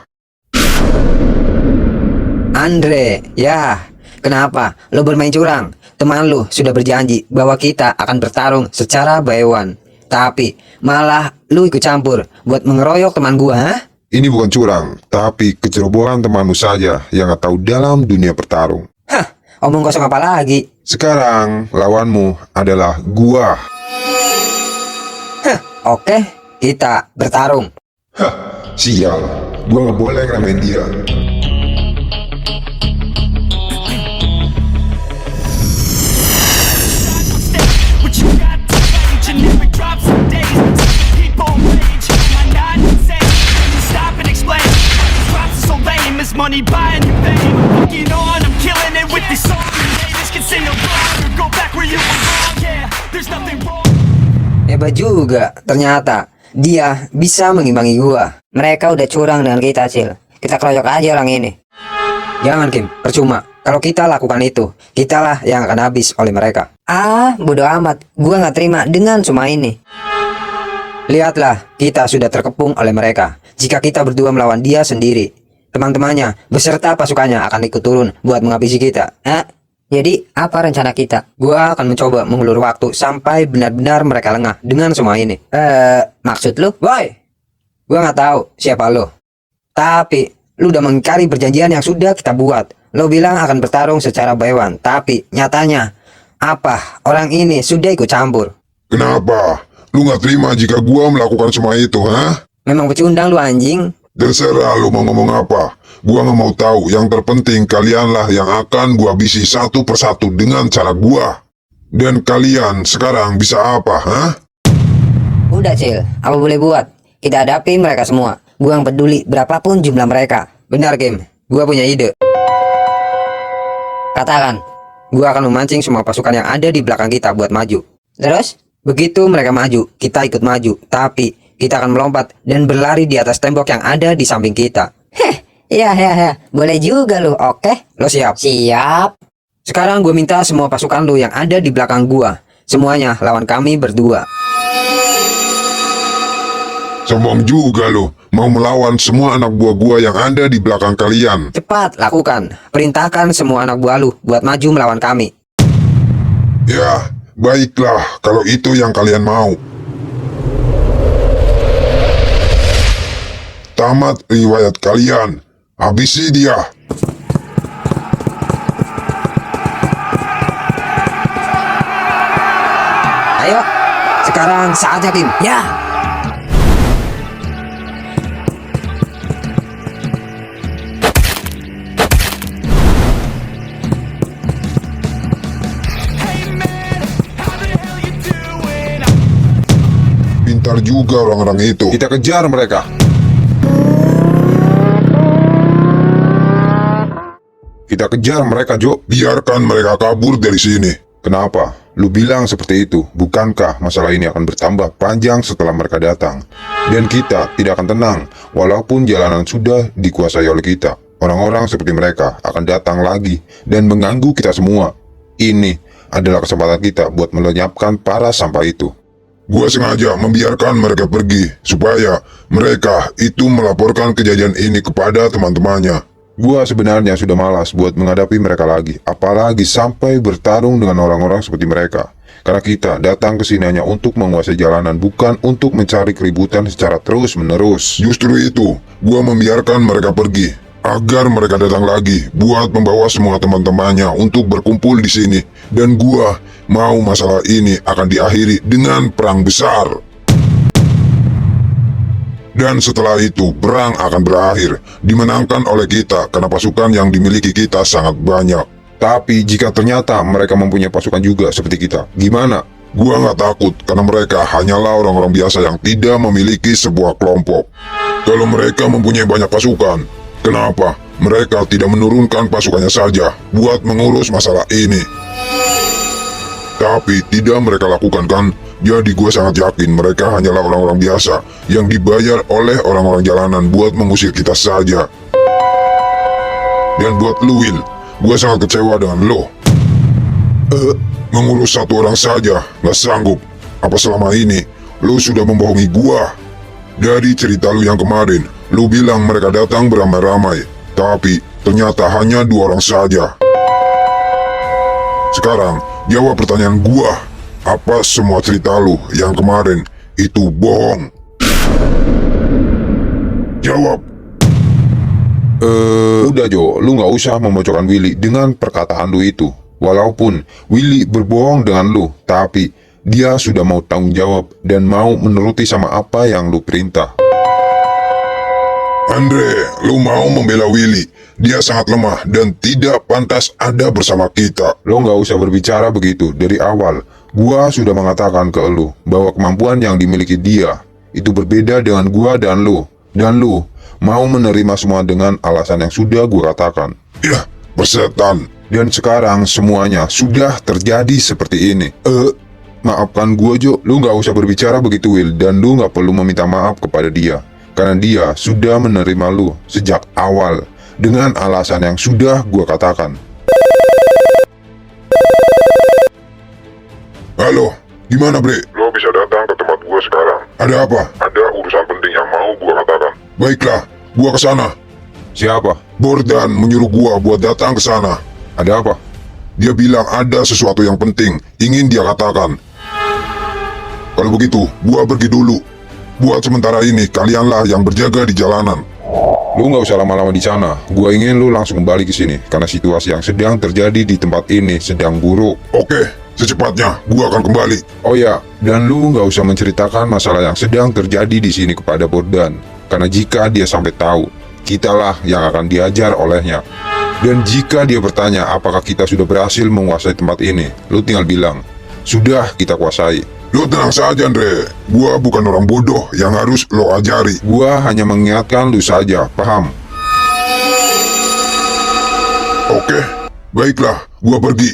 Andre, ya. Kenapa? Lu bermain curang. Teman lu sudah berjanji bahwa kita akan bertarung secara by one. Tapi, malah lu ikut campur buat mengeroyok teman gua, ha? Ini bukan curang, tapi kecerobohan temanmu saja yang gak tahu dalam dunia bertarung. Hah, omong kosong apa lagi? Sekarang, lawanmu adalah gua. Oke, kita bertarung. Sial, gua gak boleh ngeramein dia. What you got to rage and never drops for days. People rage, am I not insane? Can you stop and explain why these drops are so lame? Is money buying you fame? I'm fucking on, I'm killing it with this song. Haters can sing along or go back where you belong. Yeah, there's nothing wrong. Hebat juga, ternyata dia bisa mengimbangi gua. Mereka udah curang dengan kita, Cil. Kita keroyok aja orang ini. Jangan, Kim, percuma. Kalau kita lakukan itu, kitalah yang akan habis oleh mereka. Ah, bodo amat. Gua nggak terima dengan semua ini. Lihatlah, kita sudah terkepung oleh mereka. Jika kita berdua melawan dia sendiri, teman-temannya beserta pasukannya akan ikut turun buat menghabisi kita. Jadi, apa rencana kita? Gua akan mencoba mengulur waktu sampai benar-benar mereka lengah dengan semua ini. Maksud lu? Woi, gua nggak tahu siapa lo. Tapi, lu udah mengingkari perjanjian yang sudah kita buat. Lo bilang akan bertarung secara by one. Tapi, nyatanya, apa? Orang ini sudah ikut campur. Kenapa? Lu nggak terima jika gua melakukan semua itu, ha? Memang pecundang lu anjing. Terserah lu mau ngomong apa. Gua nggak mau tahu. Yang terpenting kalianlah yang akan gua habisi satu persatu dengan cara gua. Dan kalian sekarang bisa apa, ha? Udah, Cil. Apa boleh buat? Kita hadapi mereka semua. Gua yang peduli berapapun jumlah mereka. Benar, Kim. Gua punya ide. Katakan. Gua akan memancing semua pasukan yang ada di belakang kita buat maju. Terus? Begitu mereka maju, kita ikut maju. Tapi, kita akan melompat dan berlari di atas tembok yang ada di samping kita. Ya. Boleh juga lu, oke? Lo siap? Siap. Sekarang gue minta semua pasukan lu yang ada di belakang gua. Semuanya lawan kami berdua. Sombong juga lu. Mau melawan semua anak buah gua yang ada di belakang kalian. Cepat, lakukan. Perintahkan semua anak buah lu buat maju melawan kami. Ya, baiklah kalau itu yang kalian mau. Tamat riwayat kalian. Habisi dia. Ayo, sekarang saatnya, Kim. Ya. Pintar juga orang-orang itu. Kita kejar mereka. Kita kejar mereka, Jo. Biarkan mereka kabur dari sini. Kenapa? Lu bilang seperti itu. Bukankah masalah ini akan bertambah panjang setelah mereka datang? Dan kita tidak akan tenang, walaupun jalanan sudah dikuasai oleh kita. Orang-orang seperti mereka akan datang lagi dan mengganggu kita semua. Ini adalah kesempatan kita buat melenyapkan para sampah itu. Gua sengaja membiarkan mereka pergi, supaya mereka itu melaporkan kejadian ini kepada teman-temannya. Gua sebenarnya sudah malas buat menghadapi mereka lagi, apalagi sampai bertarung dengan orang-orang seperti mereka. Karena kita datang ke sini hanya untuk menguasai jalanan, bukan untuk mencari keributan secara terus-menerus. Justru itu, gua membiarkan mereka pergi, agar mereka datang lagi buat membawa semua teman-temannya untuk berkumpul di sini. Dan gua mau masalah ini akan diakhiri dengan perang besar. Dan setelah itu, perang akan berakhir, dimenangkan oleh kita karena pasukan yang dimiliki kita sangat banyak. Tapi jika ternyata mereka mempunyai pasukan juga seperti kita, gimana? Gua nggak takut karena mereka hanyalah orang-orang biasa yang tidak memiliki sebuah kelompok. Kalau mereka mempunyai banyak pasukan, kenapa mereka tidak menurunkan pasukannya saja buat mengurus masalah ini? Tapi tidak mereka lakukan kan? Jadi gue sangat yakin mereka hanyalah orang-orang biasa yang dibayar oleh orang-orang jalanan buat mengusir kita saja. Dan buat lu, Will, gue sangat kecewa dengan lo. Mengurus satu orang saja gak sanggup. Apa selama ini lu sudah membohongi gue? Dari cerita lu yang kemarin, lu bilang mereka datang beramai-ramai, tapi ternyata hanya 2 orang saja. Sekarang, jawab pertanyaan gua. Apa semua cerita lu yang kemarin itu bohong? Jawab. Udah Jo, lu gak usah memojokkan Willy dengan perkataan lu itu. Walaupun Willy berbohong dengan lu, tapi dia sudah mau tanggung jawab dan mau menuruti sama apa yang lu perintah. Andre, lu mau membela Willy. Dia sangat lemah dan tidak pantas ada bersama kita. Lo gak usah berbicara begitu dari awal. Gua sudah mengatakan ke lu bahwa kemampuan yang dimiliki dia itu berbeda dengan gua dan lu. Dan lu mau menerima semua dengan alasan yang sudah gua katakan. Ya, persetan. Dan sekarang semuanya sudah terjadi seperti ini. Maafkan gua Jo, lu gak usah berbicara begitu Will. Dan lu gak perlu meminta maaf kepada dia. Karena dia sudah menerima lu sejak awal dengan alasan yang sudah gua katakan. Halo, gimana Bre? Lo bisa datang ke tempat gua sekarang. Ada apa? Ada urusan penting yang mau gua katakan. Baiklah, gua ke sana. Siapa? Bordan menyuruh gua buat datang ke sana. Ada apa? Dia bilang ada sesuatu yang penting ingin dia katakan. Kalau begitu, gua pergi dulu. Buat sementara ini, kalianlah yang berjaga di jalanan. Lu gak usah lama-lama di sana. Gua ingin lu langsung kembali ke sini karena situasi yang sedang terjadi di tempat ini sedang buruk. Oke, secepatnya gua akan kembali. Oh ya, dan lu gak usah menceritakan masalah yang sedang terjadi di sini kepada Bordan. Karena jika dia sampai tahu, kitalah yang akan diajar olehnya. Dan jika dia bertanya apakah kita sudah berhasil menguasai tempat ini, lu tinggal bilang, sudah kita kuasai. Lo tenang saja Andre, gua bukan orang bodoh yang harus lo ajari. Gua hanya mengingatkan lu saja, paham? Oke, baiklah, gua pergi.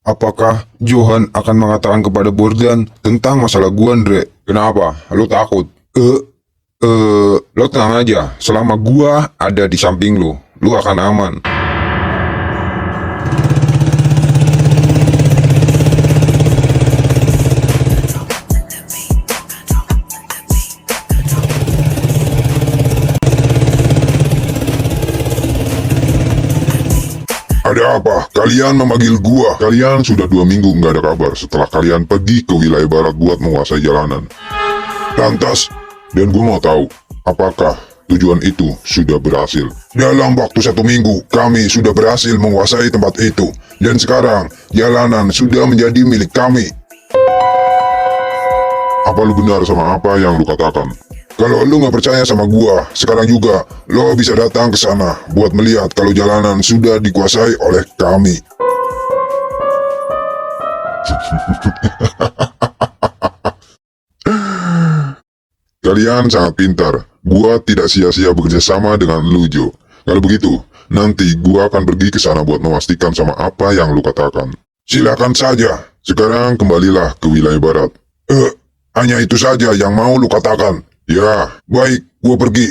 Apakah Johan akan mengatakan kepada Bordan tentang masalah gua, Andre? Kenapa? Lu takut? Lo tenang aja, selama gua ada di samping lu akan aman. Ada apa? Kalian memanggil gua. Kalian sudah 2 minggu nggak ada kabar setelah kalian pergi ke wilayah barat buat menguasai jalanan. Lantas, dan gua mau tahu, apakah tujuan itu sudah berhasil? Dalam waktu 1 minggu, kami sudah berhasil menguasai tempat itu. Dan sekarang, jalanan sudah menjadi milik kami. Apa lu benar sama apa yang lu katakan? Kalau lu nggak percaya sama gua, sekarang juga lo bisa datang ke sana buat melihat kalau jalanan sudah dikuasai oleh kami. Kalian sangat pintar. Gua tidak sia-sia bekerja sama dengan lu, Jo. Kalau begitu, nanti gua akan pergi ke sana buat memastikan sama apa yang lu katakan. Silakan saja. Sekarang kembalilah ke wilayah barat. Hanya itu saja yang mau lu katakan. Ya, baik, gua pergi.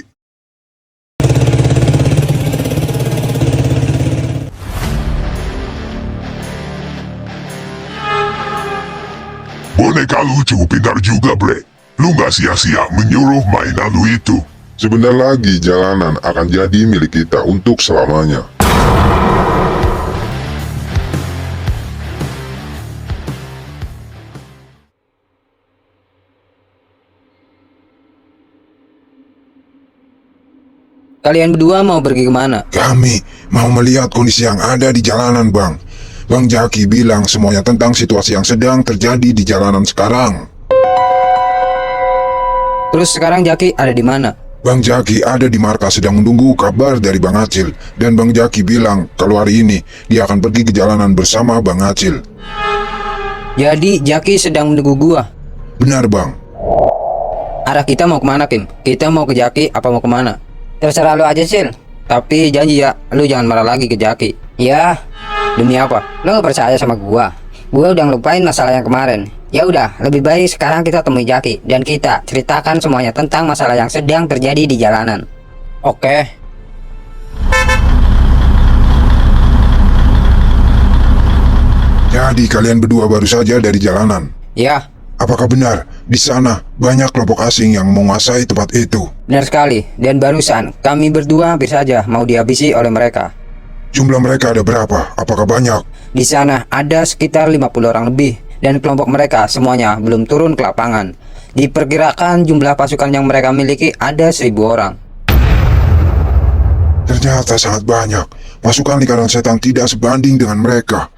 Boneka lucu, pintar juga, Bre. Lu gak sia-sia menyuruh mainan lu itu. Sebentar lagi jalanan akan jadi milik kita untuk selamanya. Kalian berdua mau pergi kemana? Kami mau melihat kondisi yang ada di jalanan, Bang. Bang Jaki bilang semuanya tentang situasi yang sedang terjadi di jalanan sekarang. Terus sekarang Jaki ada di mana? Bang Jaki ada di markas sedang menunggu kabar dari Bang Acil. Dan Bang Jaki bilang kalau hari ini dia akan pergi ke jalanan bersama Bang Acil. Jadi Jaki sedang menunggu gua. Benar, Bang. Arah kita mau kemana, Kim? Kita mau ke Jaki apa mau kemana? Terserah lu aja, Sil. Tapi janji ya, lu jangan marah lagi ke Jaki. Ya, Demi apa? lu gak percaya sama gua. Gua udah ngelupain masalah yang kemarin. Ya udah, lebih baik sekarang kita temui Jaki dan kita ceritakan semuanya tentang masalah yang sedang terjadi di jalanan. Oke. Jadi kalian berdua baru saja dari jalanan. Ya, Apakah benar di sana banyak kelompok asing yang menguasai tempat itu? benar sekali. Dan barusan kami berdua hampir saja mau dihabisi oleh mereka. Jumlah mereka ada berapa? Apakah banyak? Di sana ada sekitar 50 orang lebih. Dan kelompok mereka semuanya belum turun ke lapangan. Diperkirakan jumlah pasukan yang mereka miliki ada 1.000 orang. Ternyata sangat banyak. Pasukan lingkaran setan tidak sebanding dengan mereka.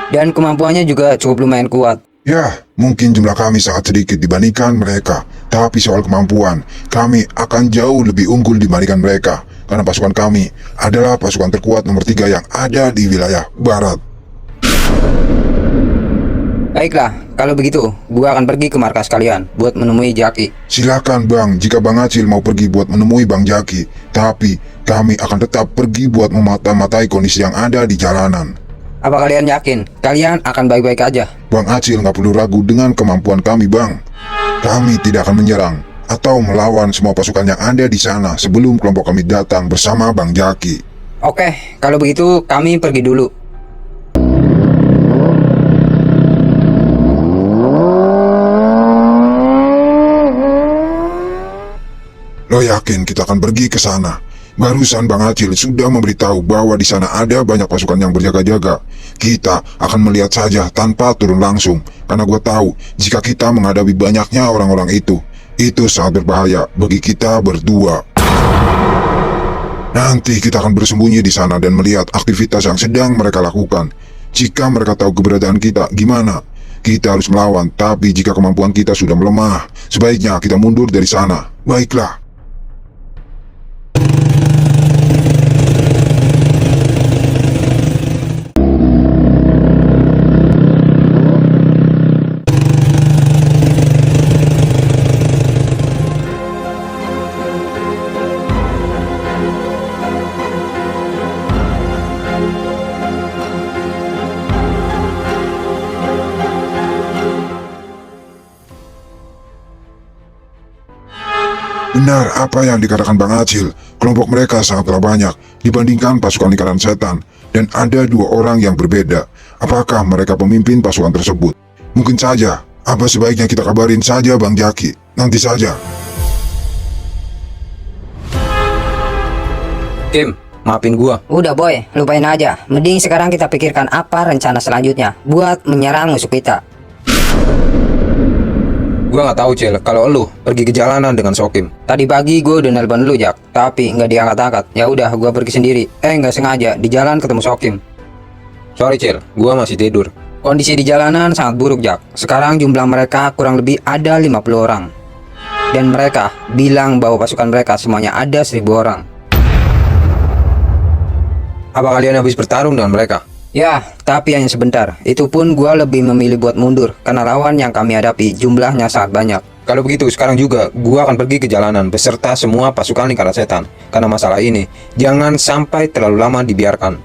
Dan kemampuannya juga cukup lumayan kuat. Ya, mungkin jumlah kami sangat sedikit dibandingkan mereka. Tapi soal kemampuan, kami akan jauh lebih unggul dibandingkan mereka. Karena pasukan kami adalah pasukan terkuat nomor 3 yang ada di wilayah barat. Baiklah, kalau begitu, gua akan pergi ke markas kalian buat menemui Jaki. Silakan Bang, jika Bang Acil mau pergi buat menemui Bang Jaki. Tapi kami akan tetap pergi buat memata-matai kondisi yang ada di jalanan. Apa kalian yakin? Kalian akan baik-baik aja? Bang Acil nggak perlu ragu dengan kemampuan kami, Bang. Kami tidak akan menyerang atau melawan semua pasukan yang ada di sana sebelum kelompok kami datang bersama Bang Jaki. Oke, kalau begitu kami pergi dulu. Lo yakin kita akan pergi ke sana? Barusan Bang Acil sudah memberitahu bahwa di sana ada banyak pasukan yang berjaga-jaga. Kita akan melihat saja tanpa turun langsung, karena gue tahu jika kita menghadapi banyaknya orang-orang itu sangat berbahaya bagi kita berdua. Nanti kita akan bersembunyi di sana dan melihat aktivitas yang sedang mereka lakukan. Jika mereka tahu keberadaan kita, gimana? Kita harus melawan, tapi jika kemampuan kita sudah melemah, sebaiknya kita mundur dari sana. Baiklah. Benar apa yang dikatakan Bang Acil, kelompok mereka sangatlah banyak dibandingkan pasukan lingkaran setan, dan ada 2 orang yang berbeda. Apakah mereka pemimpin pasukan tersebut? Mungkin saja. Apa sebaiknya kita kabarin saja Bang Jaki? Nanti saja. Kim, maafin gua. Udah boy, lupain aja. Mending sekarang kita pikirkan apa rencana selanjutnya buat menyerang musuh kita. Gua nggak tahu Cel, kalau lu pergi ke jalanan dengan Sokim. Tadi pagi gua udah nelpon lu Jak, tapi nggak diangkat-angkat. Ya udah, gua pergi sendiri. Nggak sengaja di jalan ketemu Sokim. Sorry Cel, gua masih tidur. Kondisi di jalanan sangat buruk Jak. Sekarang jumlah mereka kurang lebih ada 50 orang. Dan mereka bilang bahwa pasukan mereka semuanya ada 1.000 orang. Apa kalian habis bertarung dengan mereka? Ya, tapi hanya sebentar. Itu pun gua lebih memilih buat mundur karena lawan yang kami hadapi jumlahnya sangat banyak. Kalau begitu, sekarang juga gua akan pergi ke jalanan beserta semua pasukan lingkaran setan. Karena masalah ini jangan sampai terlalu lama dibiarkan.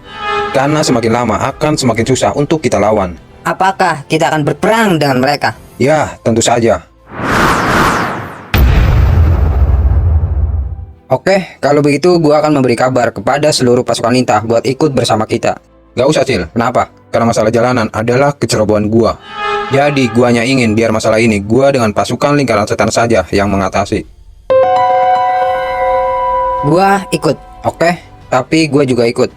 Karena semakin lama akan semakin susah untuk kita lawan. Apakah kita akan berperang dengan mereka? Ya, tentu saja. Oke, kalau begitu gua akan memberi kabar kepada seluruh pasukan lintah buat ikut bersama kita. Gak usah, Cil. Kenapa? Karena masalah jalanan adalah kecerobohan gua. Jadi gua hanya ingin biar masalah ini gua dengan pasukan lingkaran setan saja yang mengatasi. Gua ikut. Oke, tapi gua juga ikut.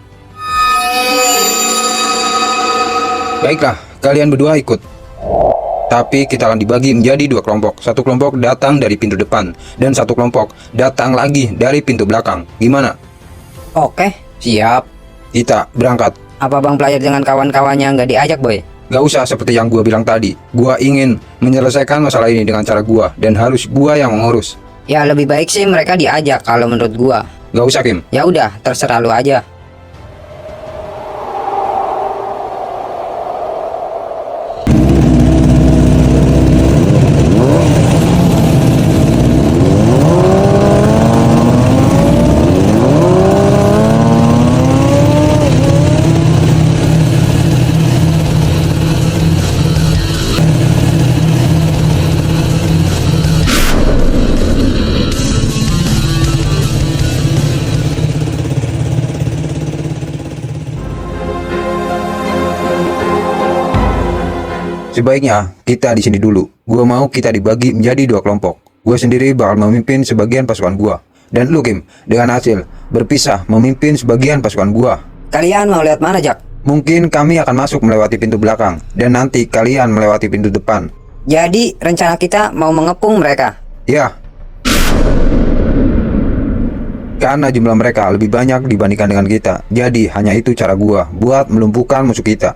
Baiklah, kalian berdua ikut. Tapi kita akan dibagi menjadi 2 kelompok. Satu kelompok datang dari pintu depan dan satu kelompok datang lagi dari pintu belakang. Gimana? Oke. Siap. Kita berangkat. Apa Bang Player dengan kawan-kawannya nggak diajak, Boy? Gak usah seperti yang gua bilang tadi. Gua ingin menyelesaikan masalah ini dengan cara gua dan harus gua yang mengurus. Ya lebih baik sih mereka diajak kalau menurut gua. Gak usah, Kim. Ya udah, terserah lu aja. Sebaiknya kita di sini dulu. Gua mau kita dibagi menjadi 2 kelompok. Gua sendiri bakal memimpin sebagian pasukan gua. Dan lu, Kim, dengan hasil berpisah memimpin sebagian pasukan gua. Kalian mau lihat mana, Jak? Mungkin kami akan masuk melewati pintu belakang dan nanti kalian melewati pintu depan. Jadi rencana kita mau mengepung mereka. Ya. Karena jumlah mereka lebih banyak dibandingkan dengan kita. Jadi hanya itu cara gua buat melumpuhkan musuh kita.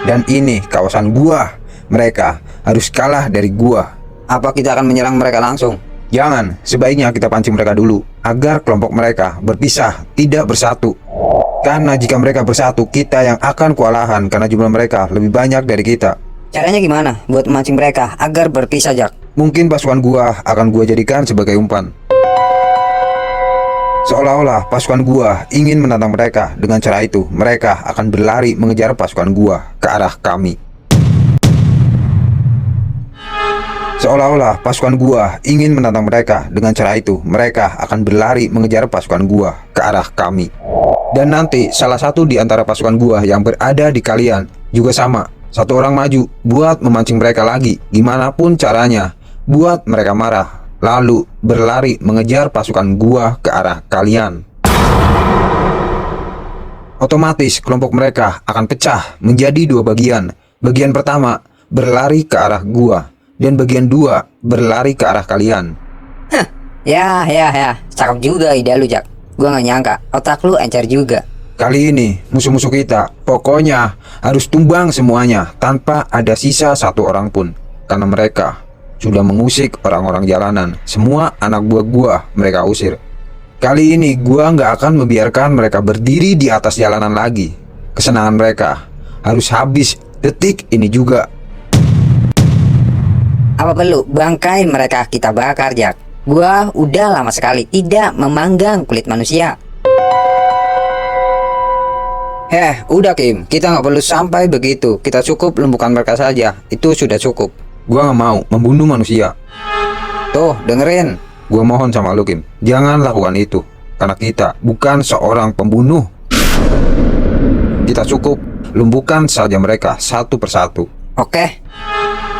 Dan ini kawasan gua. Mereka harus kalah dari gua. Apa kita akan menyerang mereka langsung? Jangan, sebaiknya kita pancing mereka dulu agar kelompok mereka berpisah, tidak bersatu. Karena jika mereka bersatu, kita yang akan kewalahan karena jumlah mereka lebih banyak dari kita. Caranya gimana buat memancing mereka agar berpisah, Jak? Mungkin pasukan gua akan gua jadikan sebagai umpan. Seolah-olah pasukan gua ingin menantang mereka. Dengan cara itu, mereka akan berlari mengejar pasukan gua ke arah kami. Seolah-olah pasukan gua ingin menantang mereka. Dengan cara itu, mereka akan berlari mengejar pasukan gua ke arah kami. Dan nanti salah satu di antara pasukan gua yang berada di kalian juga sama. Satu orang maju buat memancing mereka lagi. Gimana pun caranya, buat mereka marah. Lalu berlari mengejar pasukan gua ke arah kalian. Otomatis kelompok mereka akan pecah menjadi 2 bagian. Bagian pertama berlari ke arah gua dan bagian 2 berlari ke arah kalian. Ya. Cakep juga ide lu, Jak. Gua gak nyangka, otak lu encer juga. Kali ini musuh-musuh kita pokoknya harus tumbang semuanya tanpa ada sisa satu orang pun. Karena mereka sudah mengusik orang-orang jalanan. Semua anak buah gua mereka usir. Kali ini gua nggak akan membiarkan mereka berdiri di atas jalanan lagi. Kesenangan mereka harus habis detik ini juga. Apa perlu bangkai mereka kita bakar, Jak? Gua udah lama sekali tidak memanggang kulit manusia. Udah, Kim, kita nggak perlu sampai begitu. Kita cukup lumpuhkan mereka saja. Itu sudah cukup. Gua nggak mau membunuh manusia. Tuh, dengerin. Gua mohon sama lu, Kim, jangan lakukan itu. Karena kita bukan seorang pembunuh. Kita cukup lumpuhkan saja mereka satu persatu. Oke.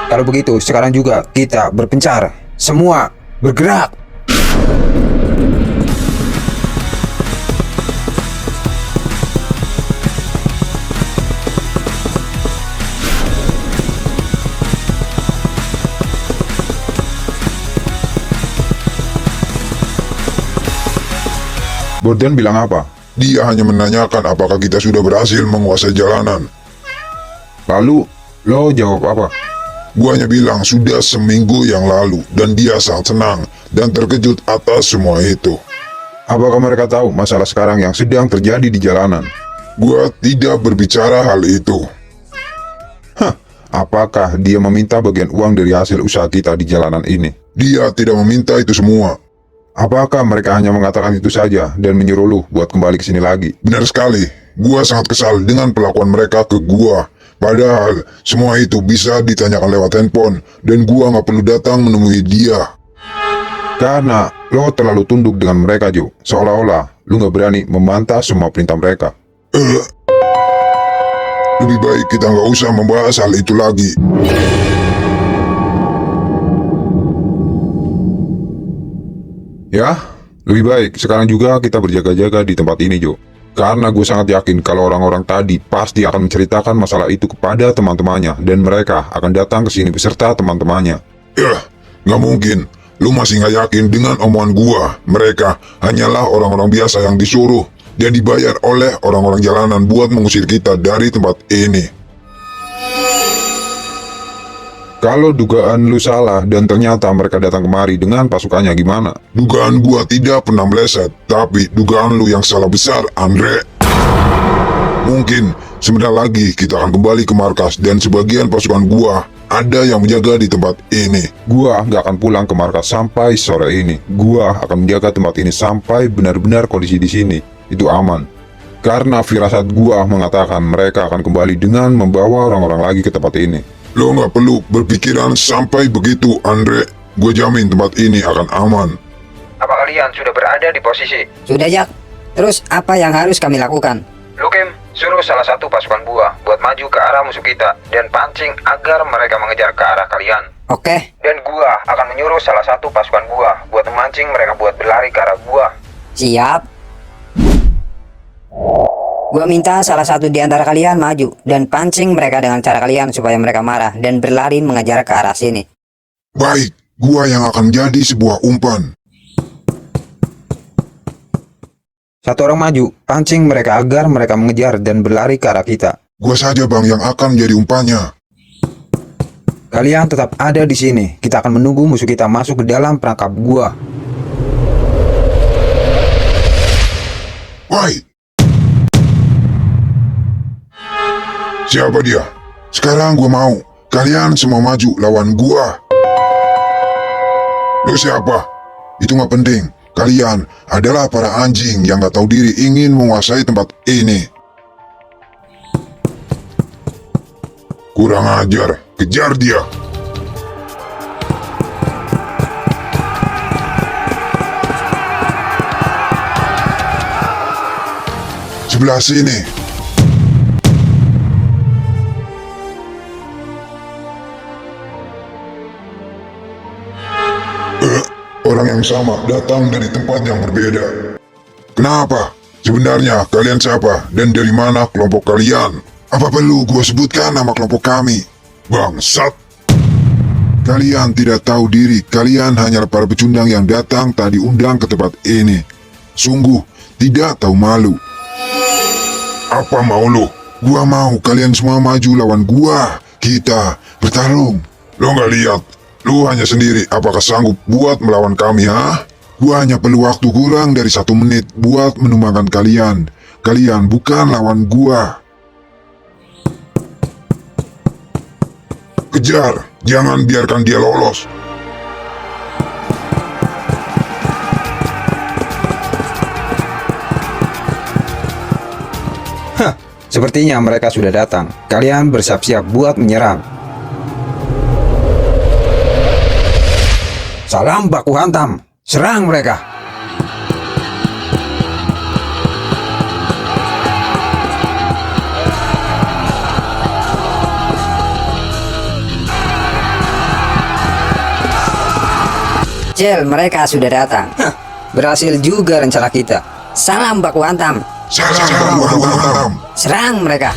Kalau begitu, sekarang juga kita berpencar. Semua bergerak. Borden bilang apa? Dia hanya menanyakan apakah kita sudah berhasil menguasai jalanan. Lalu, lo jawab apa? Gua hanya bilang sudah seminggu yang lalu dan dia sangat senang dan terkejut atas semua itu. Apakah mereka tahu masalah sekarang yang sedang terjadi di jalanan? Gua tidak berbicara hal itu. Apakah dia meminta bagian uang dari hasil usaha kita di jalanan ini? Dia tidak meminta itu semua. Apakah mereka hanya mengatakan itu saja dan menyuruh lu buat kembali ke sini lagi? Benar sekali. Gua sangat kesal dengan perlakuan mereka ke gua. Padahal semua itu bisa ditanyakan lewat handphone dan gua nggak perlu datang menemui dia. Karena lo terlalu tunduk dengan mereka, Jo. Seolah-olah lu nggak berani membantah semua perintah mereka. Lebih baik kita nggak usah membahas hal itu lagi. Ya, lebih baik sekarang juga kita berjaga-jaga di tempat ini, Jo. Karena gue sangat yakin kalau orang-orang tadi pasti akan menceritakan masalah itu kepada teman-temannya dan mereka akan datang ke sini beserta teman-temannya. Ya, nggak mungkin. Lu masih nggak yakin dengan omongan gua. Mereka hanyalah orang-orang biasa yang disuruh dan dibayar oleh orang-orang jalanan buat mengusir kita dari tempat ini. Kalau dugaan lu salah dan ternyata mereka datang kemari dengan pasukannya gimana? Dugaan gua tidak pernah meleset, tapi dugaan lu yang salah besar, Andre. Mungkin sebentar lagi kita akan kembali ke markas dan sebagian pasukan gua ada yang menjaga di tempat ini. Gua nggak akan pulang ke markas sampai sore ini. Gua akan menjaga tempat ini sampai benar-benar kondisi di sini itu aman. Karena firasat gua mengatakan mereka akan kembali dengan membawa orang-orang lagi ke tempat ini. Lo nggak perlu berpikiran sampai begitu, Andre. Gue jamin tempat ini akan aman. Apa kalian sudah berada di posisi? Sudah, Jak. Terus apa yang harus kami lakukan? Lu, Kim, suruh salah satu pasukan gua buat maju ke arah musuh kita dan pancing agar mereka mengejar ke arah kalian. Oke, Dan gua akan menyuruh salah satu pasukan gua buat memancing mereka buat berlari ke arah gua. siap. Gua minta salah satu di antara kalian maju dan pancing mereka dengan cara kalian supaya mereka marah dan berlari mengejar ke arah sini. Baik, gua yang akan jadi sebuah umpan. Satu orang maju, pancing mereka agar mereka mengejar dan berlari ke arah kita. Gua saja bang yang akan menjadi umpannya. Kalian tetap ada di sini. Kita akan menunggu musuh kita masuk ke dalam perangkap gua. Woi! Siapa dia? Sekarang gua mau kalian semua maju lawan gua. Lo siapa? Itu nggak penting. Kalian adalah para anjing yang gak tahu diri ingin menguasai tempat ini. Kurang ajar, kejar dia. Sebelah sini. Orang yang sama datang dari tempat yang berbeda. Kenapa? Sebenarnya kalian siapa dan dari mana kelompok kalian? Apa perlu gua sebutkan nama kelompok kami? Bangsat! Kalian tidak tahu diri, kalian hanyalah para pecundang yang datang tadi undang ke tempat ini. Sungguh tidak tahu malu. Apa mau lo? Gua mau kalian semua maju lawan gua. Kita bertarung. Lo nggak lihat? Lu hanya sendiri, apakah sanggup buat melawan kami, ha? Gua hanya perlu waktu kurang dari 1 menit buat menumbangkan kalian. Kalian bukan lawan gua. Kejar, jangan biarkan dia lolos. Sepertinya mereka sudah datang. Kalian bersiap-siap buat menyerang. Salam baku hantam, serang mereka. Cel, mereka sudah datang. Berhasil juga rencana kita. Salam baku hantam, Salam baku hantam. serang mereka.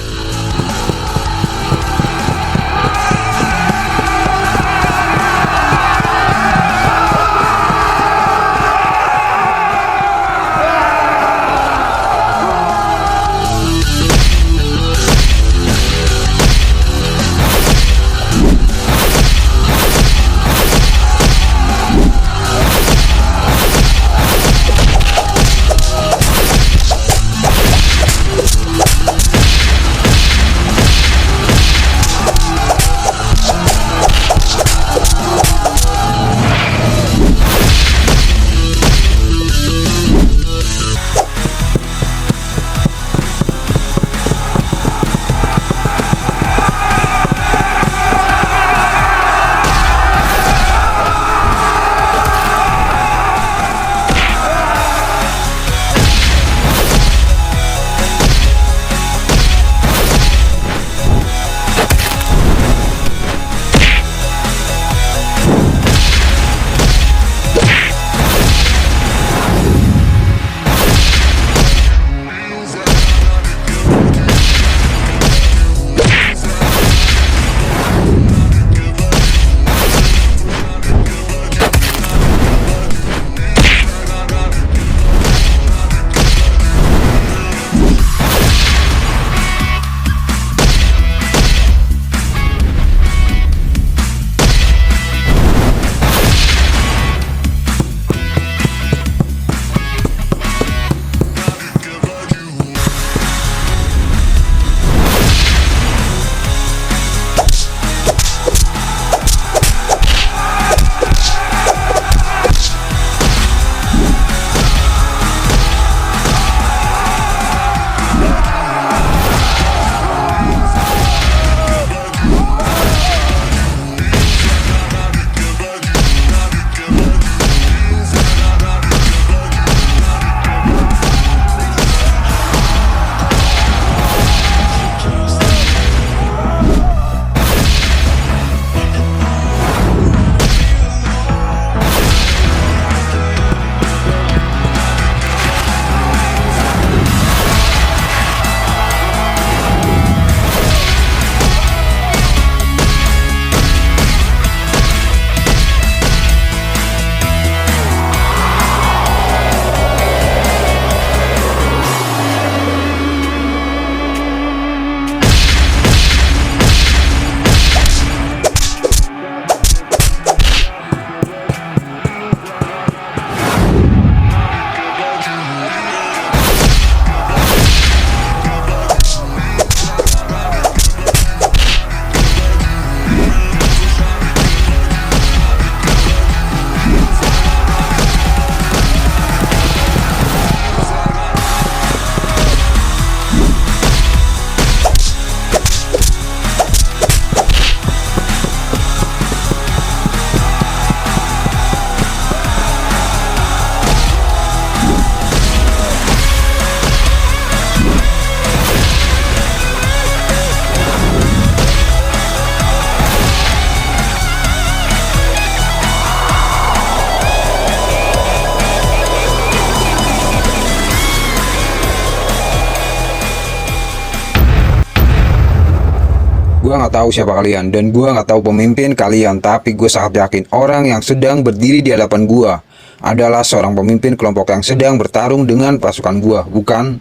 Gua nggak tahu siapa kalian dan gua nggak tahu pemimpin kalian, tapi gue sangat yakin orang yang sedang berdiri di hadapan gua adalah seorang pemimpin kelompok yang sedang bertarung dengan pasukan gua, bukan?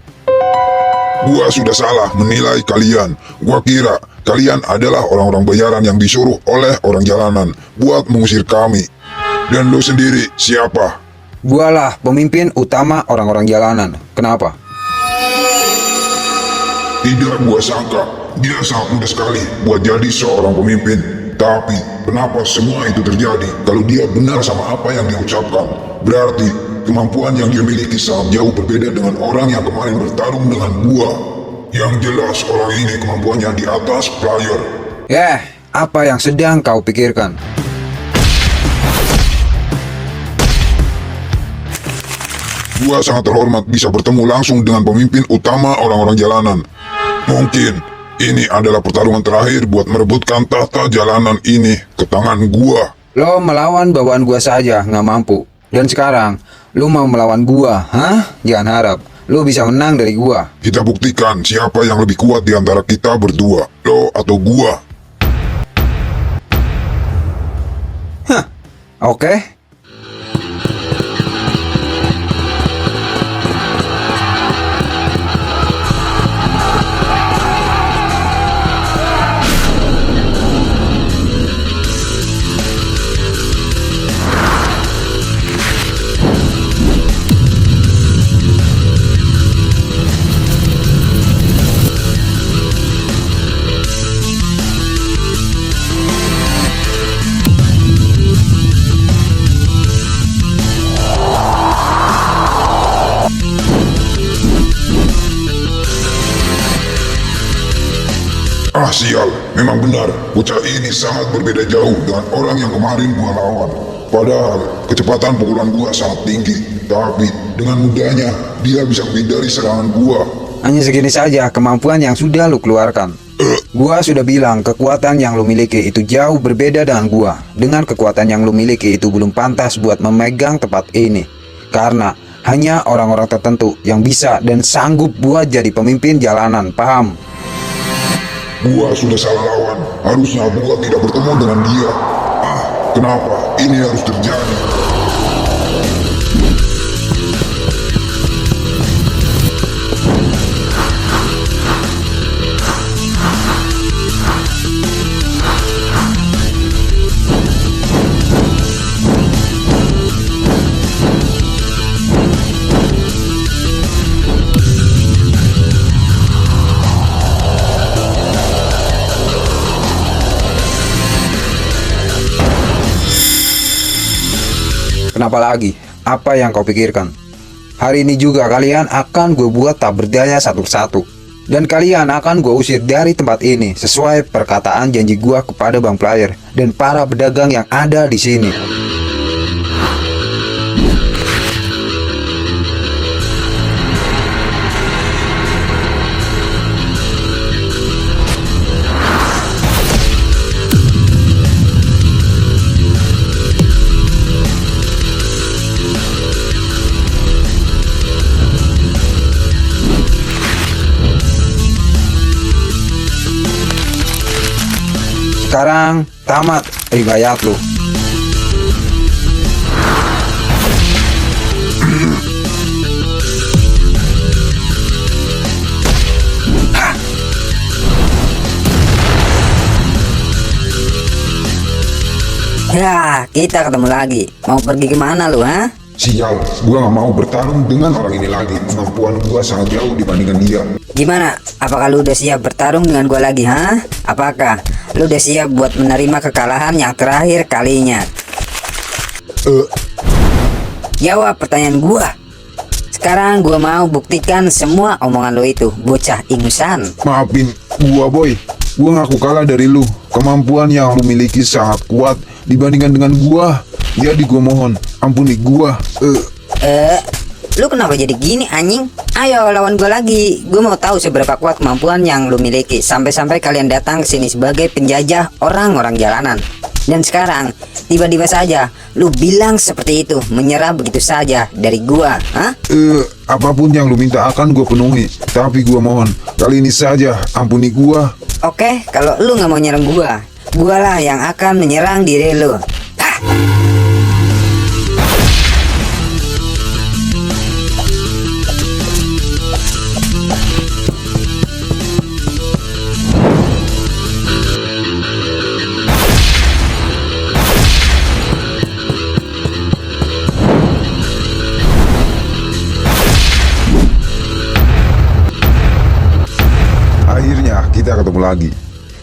Gua sudah salah menilai kalian. Gua kira kalian adalah orang-orang bayaran yang disuruh oleh orang jalanan buat mengusir kami. Dan lu sendiri siapa? Gua lah pemimpin utama orang-orang jalanan. Kenapa? Tidak gua sangka dia sangat mudah sekali buat jadi seorang pemimpin. Tapi kenapa semua itu terjadi kalau dia benar sama apa yang dia ucapkan? Berarti kemampuan yang dia miliki sangat jauh berbeda dengan orang yang kemarin bertarung dengan gua. Yang jelas orang ini kemampuannya di atas player. Apa yang sedang kau pikirkan? Gua sangat terhormat bisa bertemu langsung dengan pemimpin utama orang-orang jalanan. Mungkin ini adalah pertarungan terakhir buat merebutkan tahta jalanan ini ke tangan gua. Lo melawan bawaan gua saja nggak mampu. Dan sekarang, lo mau melawan gua, hah? Jangan harap lo bisa menang dari gua. Kita buktikan siapa yang lebih kuat di antara kita berdua, lo atau gua. Oke? Ah sial, memang benar, bocah ini sangat berbeda jauh dengan orang yang kemarin gua lawan. Padahal kecepatan pukulan gua sangat tinggi, tapi dengan mudahnya dia bisa menghindari serangan gua. Hanya segini saja kemampuan yang sudah lu keluarkan. Gua sudah bilang kekuatan yang lu miliki itu jauh berbeda dengan gua. Dengan kekuatan yang lu miliki itu belum pantas buat memegang tempat ini. Karena hanya orang-orang tertentu yang bisa dan sanggup buat jadi pemimpin jalanan, paham? Gua sudah salah lawan, harusnya gua tidak bertemu dengan dia. Kenapa ini harus terjadi? Kenapa lagi? Apa yang kau pikirkan? Hari ini juga kalian akan gue buat tak berdaya satu-satu. Dan kalian akan gue usir dari tempat ini sesuai perkataan janji gue kepada Bang Player dan para pedagang yang ada di sini. Sekarang tamat riwayat lu. Ya, kita ketemu lagi. Mau pergi kemana lu, ha? Sial, gua gak mau bertarung dengan orang ini lagi. Kemampuan gua sangat jauh dibandingkan dia. Gimana? Apakah lu udah siap bertarung dengan gua lagi, ha? Apakah lu udah siap buat menerima kekalahan yang terakhir kalinya? Jawab pertanyaan gua. Sekarang gua mau buktikan semua omongan lu itu, bocah ingusan. Maafin gua boy, gua ngaku kalah dari lu. Kemampuan yang lu miliki sangat kuat dibandingkan dengan gua. Jadi gua mohon, ampuni gua. Lu kenapa jadi gini anjing? Ayo lawan gua lagi. Gua mau tahu seberapa kuat kemampuan yang lu miliki sampai-sampai kalian datang ke sini sebagai penjajah orang-orang jalanan. Dan sekarang, tiba-tiba saja, lu bilang seperti itu, menyerah begitu saja dari gua, hah? Apapun yang lu minta akan gue penuhi. Tapi gue mohon, kali ini saja ampuni gue. Oke, kalau lu nggak mau nyerang gua lah yang akan menyerang diri lu. Hah? Akhirnya kita ketemu lagi.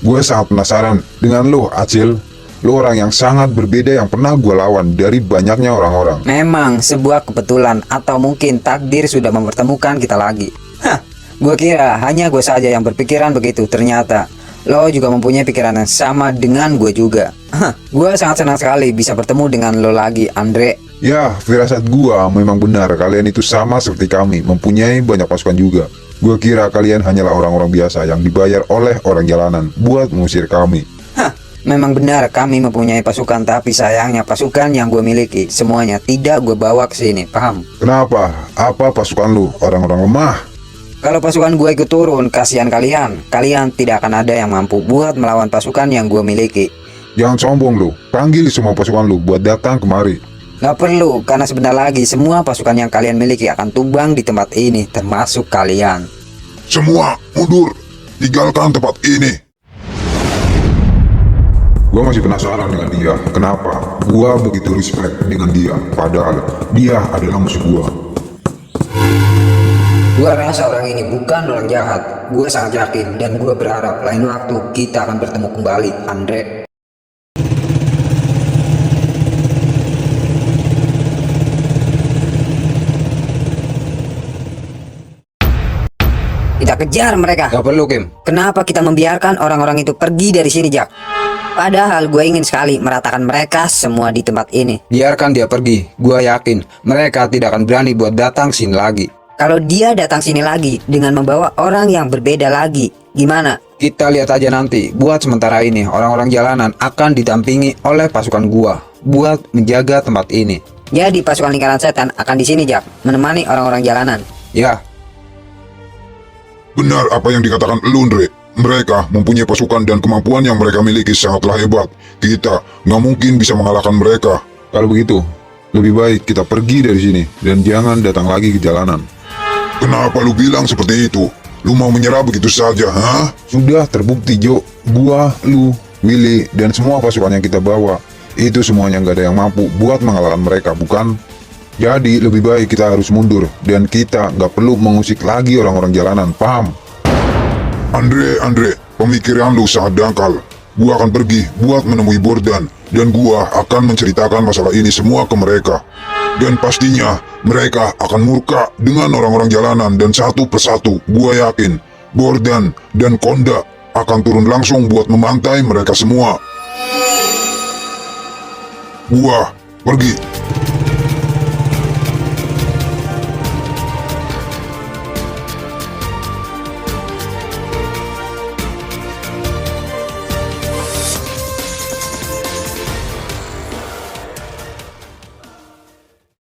Gue sangat penasaran dengan lo, Acil. Lo orang yang sangat berbeda yang pernah gue lawan dari banyaknya orang-orang. Memang sebuah kebetulan atau mungkin takdir sudah mempertemukan kita lagi. Hah, gue kira hanya gue saja yang berpikiran begitu. Ternyata lo juga mempunyai pikiran yang sama dengan gue juga. Hah, gue sangat senang sekali bisa bertemu dengan lo lagi, Andre. Ya, firasat gue memang benar. Kalian itu sama seperti kami, mempunyai banyak pasukan juga. Gue kira kalian hanyalah orang-orang biasa yang dibayar oleh orang jalanan buat mengusir kami. Hah, memang benar kami mempunyai pasukan, tapi sayangnya pasukan yang gue miliki semuanya tidak gue bawa ke sini, paham? Kenapa? Apa pasukan lu? Orang-orang lemah? Kalau pasukan gue ikut turun, kasihan kalian. Kalian tidak akan ada yang mampu buat melawan pasukan yang gue miliki. Jangan sombong lu. Panggil semua pasukan lu buat datang kemari. Gak perlu, karena sebentar lagi semua pasukan yang kalian miliki akan tumbang di tempat ini, termasuk kalian. Semua mundur, tinggalkan tempat ini. Gue masih penasaran dengan dia. Kenapa? Gue begitu respect dengan dia. Padahal dia adalah musuh gue. Gue rasa orang ini bukan orang jahat. Gue sangat yakin dan gue berharap lain waktu kita akan bertemu kembali, Andre. Kita kejar mereka. Gak perlu, Kim. Kenapa kita membiarkan orang-orang itu pergi dari sini, Jack? Padahal gue ingin sekali meratakan mereka semua di tempat ini. Biarkan dia pergi. Gue yakin mereka tidak akan berani buat datang sini lagi. Kalau dia datang sini lagi dengan membawa orang yang berbeda lagi, gimana? Kita lihat aja nanti. Buat sementara ini, orang-orang jalanan akan didampingi oleh pasukan gua buat menjaga tempat ini. Jadi pasukan lingkaran setan akan di sini, Jack, menemani orang-orang jalanan. Ya, Benar apa yang dikatakan Lundre. Mereka mempunyai pasukan dan kemampuan yang mereka miliki sangatlah hebat. Kita nggak mungkin bisa mengalahkan mereka. Kalau begitu, lebih baik kita pergi dari sini dan jangan datang lagi ke jalanan. Kenapa lu bilang seperti itu? Lu mau menyerah begitu saja, hah? Sudah terbukti, Jo. Gua, lu, Willy, dan semua pasukan yang kita bawa, itu semuanya nggak ada yang mampu buat mengalahkan mereka, bukan? Jadi lebih baik kita harus mundur dan kita nggak perlu mengusik lagi orang-orang jalanan, paham? Andre, pemikiran lu sangat dangkal. Gua akan pergi buat menemui Bordan dan gua akan menceritakan masalah ini semua ke mereka. Dan pastinya mereka akan murka dengan orang-orang jalanan dan satu persatu gua yakin Bordan dan Konda akan turun langsung buat memantai mereka semua. Gua pergi.